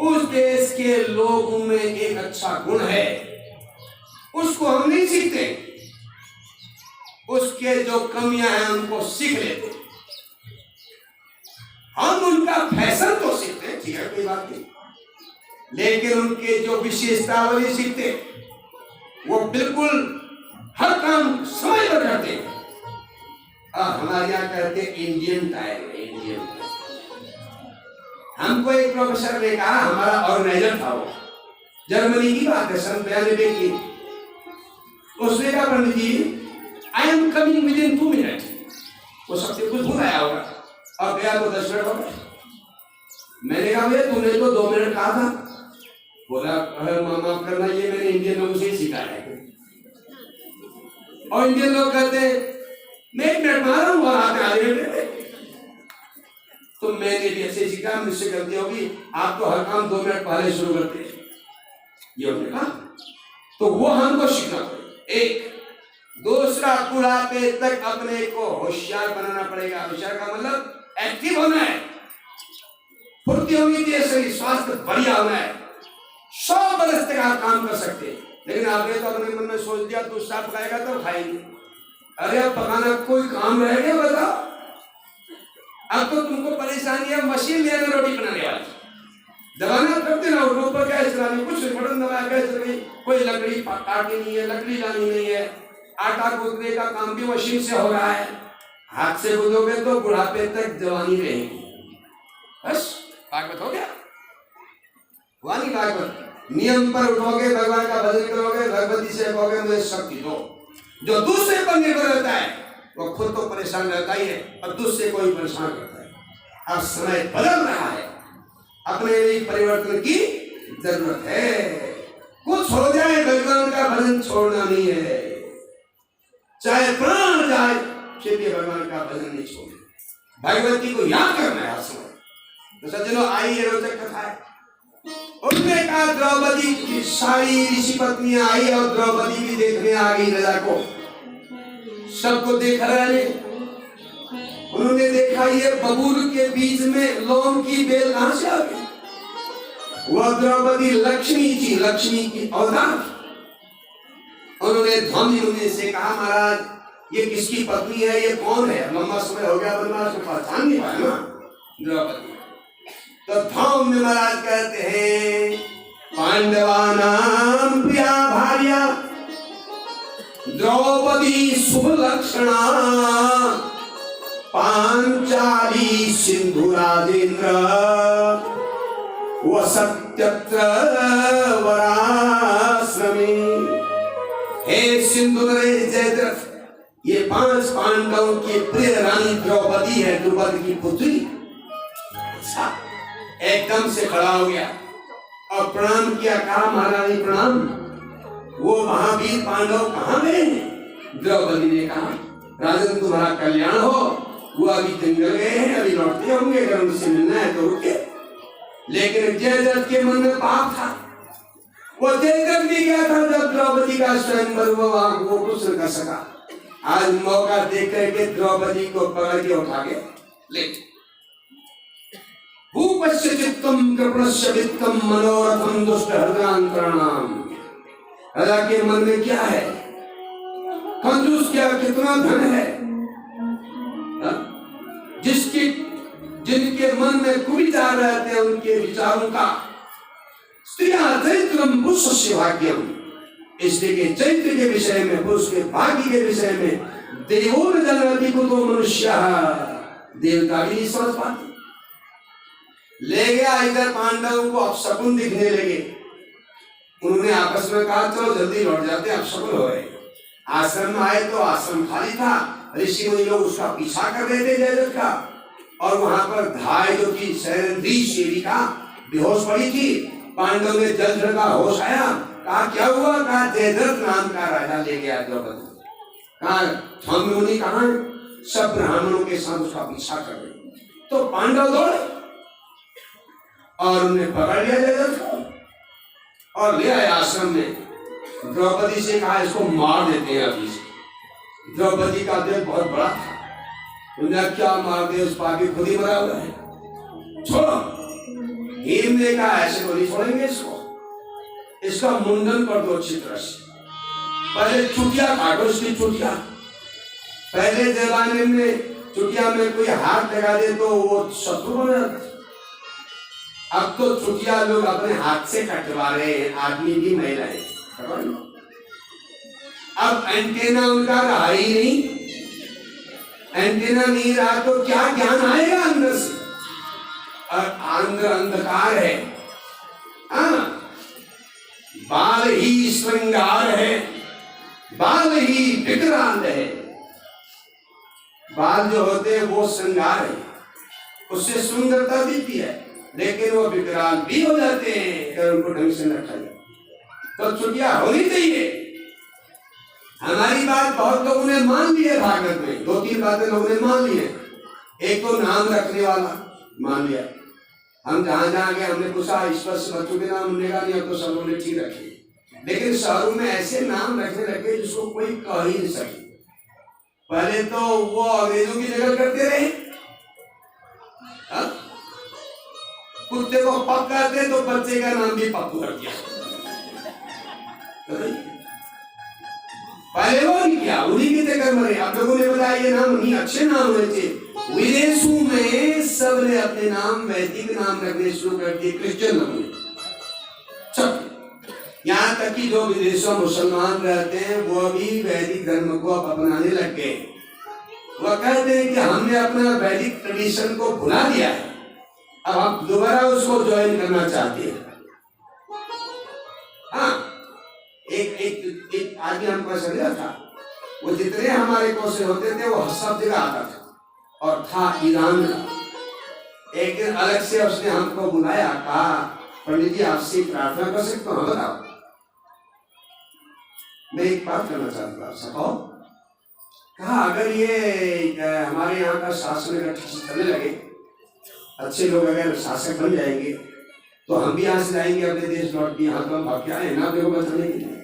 उस देश के लोगों में एक अच्छा गुण है, उसको हम नहीं सीखते, उसके जो कमियां हैं उनको सीख लेते। हम उनका फैशन तो सीखते हैं, ठीक है, कोई बात नहीं, लेकिन उनके जो विशेषता वाली सीखते, वो बिल्कुल हर काम समय पर करते हैं। हमारे यहाँ कहते हैं इंडियन टाइम, इंडियन। हमको एक प्रोफेसर ने कहा, हमारा ऑर्गेनाइजर था वो, जर्मनी की बात है, सन 92 की। उसने कहा Pandit ji I'm coming within 2 minute. वो सबसे कुछ भूल आया होगा और गया तो 10 मिनट हो गए। मैंने कहा भैया तुमने तो 2 मिनट कहा था। बोला माफ करना, ये मैंने इंडियन लोगों से ही सीखा है। और इंडियन लोग कहते हैं मैं 1 मिनट मारा हूं और आते आधे घंटे। तो मैंने भी ऐसे सीखा, मुझसे गलती होगी, आप तो हर काम 2 मिनट पहले शुरू करते हैं, ये उन्होंने कहा। तो वो हमको सीखना पड़ेगा। एक दूसरा, बुढ़ापे तक अपने को होशियार बनाना पड़ेगा। होशियार का मतलब एक्टिव होना है, फुर्ती होनी चाहिए, शरीर स्वास्थ्य बढ़िया होना है। 100 बरस तक आप काम कर सकते हैं, लेकिन आपने तो अपने मन में सोच दिया दूसरा पकाएगा तो खाएंगे। अरे अब पकाना कोई काम रह गया बताओ? अब तो तुमको परेशानी है मशीन लेना रोटी बनाने वाली, दबाना करते ना, ऊपर गैस चलानी, कुछ बटन दबाया गैस चल गई, कोई लकड़ी काटनी नहीं है, लकड़ी लानी नहीं है, आटा गूंथने का काम भी मशीन से हो रहा है। हाथ से गूंथोगे तो बुढ़ापे तक जवानी रहेगी। बस भागवत हो गया, वानी भागवत। नियम पर उठोगे, भगवान का भजन करोगे, भगवती से कहोगे मुझे शक्ति दो। जो दूसरे पर निर्भर रहता है वो खुद तो परेशान रहता ही है और दूसरे को ही परेशान करता है। अब समय बदल रहा है, अपने लिए परिवर्तन की जरूरत है। कुछ हो जाए, भगवान का भजन छोड़ना नहीं है, चाहे प्राण जाए, फिर भी भगवान का भजन भजन नहीं छोड़े, भगवती को याद करना है हर समय। तो सज्जनों, आई ये रोचक कथा है। उन्होंने कहा द्रौपदी की सारी ऋषि पत्नियां आई और द्रौपदी भी देखने आ गई राजा को। सबको देख रहे, उन्होंने देखा ये बबूल के बीच में लौंग की बेल कहां से आ गई। वह द्रौपदी लक्ष्मी थी, लक्ष्मी की अवतार थी। उन्होंने धम्म मुनि से कहा, महाराज ये किसकी पत्नी है, ये कौन है? लंबा समय हो गया बनवास को पहचान नहीं पाया ना द्रौपदी। तो धम्म महाराज कहते हैं, पांडवानां प्रिया भार्या द्रौपदी शुभ लक्षणा पांचाली सिंधु राजेंद्र वसत्यत्र वराश्रमे। हे सिंधु नरेश जयद्रथ, ये 5 पांडवों की प्रिय रानी द्रौपदी है, द्रौपदी की पुत्री। एकदम से खड़ा हो गया और प्रणाम किया, कहा महारानी प्रणाम। वो महावीर पांडव कहाँ गए हैं? द्रौपदी ने कहा, राजन तुम्हारा कल्याण हो, वो अभी जंगल गए हैं, अभी लौटते होंगे, अगर उनसे मिलना है तो रुके। लेकिन जयद्रथ के मन में पाप था, वो जयद्रथ भी गया था जब द्रौपदी का स्वयंवर हुआ, वो कुछ न कर सका। आज मौका देख करके द्रौपदी को पकड़ के उठा के ले। भूपस्य चित्तम कृपणस्य वित्तम मनोरथम दुष्ट हृदयांतराणाम। राजा के मन में क्या है, कंजूस क्या, कितना धन है, जिनके मन में कुविचार रहते हैं उनके विचारों का। स्त्रिया चैत्रम पुरुषस्य भाग्यम, इसलिए के चैत्र के विषय में, पुरुष के भाग्य के विषय में देवो न जनति कुतो मनुष्य, देवता भी नहीं समझ पाते। ले गया इधर पांडवों को अपशकुन दिखने लगे। उन्होंने आपस में कहा चलो जल्दी लौट जाते, अपशकुन हो गए। आश्रम में आए तो आश्रम खाली था, ऋषि मुनि लोग उसका पीछा कर रहे थे जयद्रथ का। और वहां पर धाय जो थी शैरंध्री सेविका बेहोश पड़ी थी। पांडव ने जल झड़का, होश आया, कहा क्या हुआ? कहा जयद्रथ नाम का राजा ले गया द्रौपदी। कहा धम्म मुनि कहाँ? सब ब्राह्मणों के साथ उसका पीछा कर रहे। तो पांडव दौड़े और उन्हें पकड़ लिया जयद्रथ को और ले आए आश्रम में। द्रौपदी से कहा इसको मार देते हैं अभी से। द्रौपदी का दिल बहुत बड़ा था, उन्हें क्या मार दे, उस पापी खुद ही मरा हुआ है, छोड़ो। भीम ने कहा ऐसे को नहीं छोड़ेंगे इसको, इसका मुंडन कर दो अच्छी तरह से। पहले चुटिया काटो इसकी चुटिया। पहले जमाने में चुटिया में कोई हाथ लगा दे तो वो शत्रु बन जाता। अब तो चुटिया लोग अपने हाथ से कटवा रहे हैं, आदमी भी महिलाएं। अब एंटेना उनका रहा ही नहीं, एंटेना नहीं रहा तो क्या ज्ञान आएगा अंदर से? और अंदर अंधकार है। बाल ही श्रृंगार है, बाल ही विक्रांत है। बाल जो होते हैं वो श्रृंगार है, उससे सुंदरता दिखती है, लेकिन वो विकराल भी हो जाते हैं अगर उनको ढंग से न रखा जाए। तो छुट्टियां होनी चाहिए। हमारी बात बहुत लोगों ने मान ली है, भागवत में 2-3 बातें लोगों ने मान ली है। एक तो नाम रखने वाला मान लिया, हम जहां जहां गए हमने पूछा ईश्वर से बच्चों के नाम उन्हें नहीं, अब तो सब लोगों ने ठीक रखे। लेकिन शहरों में ऐसे नाम रखने लगे जिसको कोई कह ही नहीं सके। पहले तो वो अंग्रेजों की जगह करते रहे, कुत्ते को पक करते तो बच्चे का नाम भी पप्पू कर दिया। पहले वो नहीं किया, उन्हीं की जगह मरे। आप लोगों ने बताया ये नाम नहीं, अच्छे नाम होने चाहिए। विदेशों में सब ने अपने नाम वैदिक नाम रखने शुरू कर दिए, क्रिश्चियन लोग। यहाँ तक कि जो विदेशों मुसलमान रहते हैं वो भी वैदिक धर्म को अपनाने लग गए। वह कहते हैं कि हमने अपना वैदिक ट्रेडिशन को भुला दिया है, अब हम दोबारा उसको ज्वाइन करना चाहते हैं। हाँ, एक आदमी हमको समझा था, वो जितने हमारे कोसे होते थे वो सब जगह आता था और था ईरान का। एक दिन अलग से उसने हमको बुलाया, कहा पंडित जी आपसे प्रार्थना कर सकता हूँ? बताओ। मैं एक बात करना चाहता हूँ, कहा अगर ये हमारे यहाँ का शासन अगर ठीक से चलने लगे, अच्छे लोग अगर शासक बन जाएंगे, तो हम भी यहाँ से जाएंगे अपने देश लौट के। यहाँ तो हम भाग के आए ना देखो बचाने के लिए।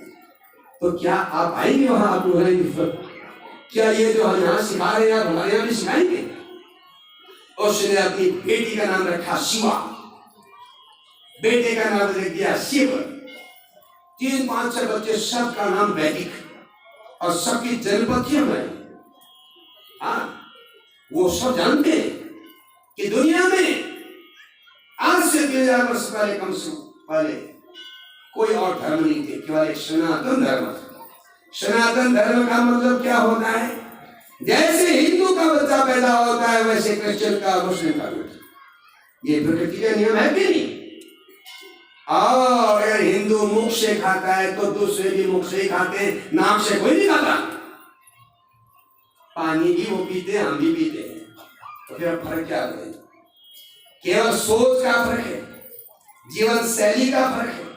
तो क्या आप आएंगे वहां, आप क्या ये जो हम यहाँ सिखा रहे हैं आप हमारे यहाँ भी सिखाएंगे? उसने अपनी बेटी का नाम रखा शिवा, बेटे का नाम रख दिया शिव। 3-5 बच्चे, सबका नाम वैदिक और सबकी जन्मतिथियां हैं। हाँ, वो सब जानते हैं कि दुनिया में आज से 3000 वर्ष पहले, कम से पहले कोई और धर्म नहीं थे, केवल एक सनातन धर्म था। सनातन धर्म का मतलब क्या होता है? जैसे हिंदू का बच्चा पैदा होता है वैसे क्रिश्चियन का, मुस्लिम का बेटा। ये प्रकृति का नियम है कि नहीं? और अगर हिंदू मुख से खाता है तो दूसरे भी मुख से ही खाते हैं, नाक से कोई नहीं खाता। पानी भी वो पीते हैं, हम भी पीते हैं। तो फिर फर्क क्या है? केवल सोच का फर्क है, जीवन शैली का फर्क है।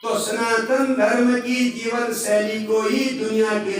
तो सनातन धर्म की जीवन शैली को ही दुनिया के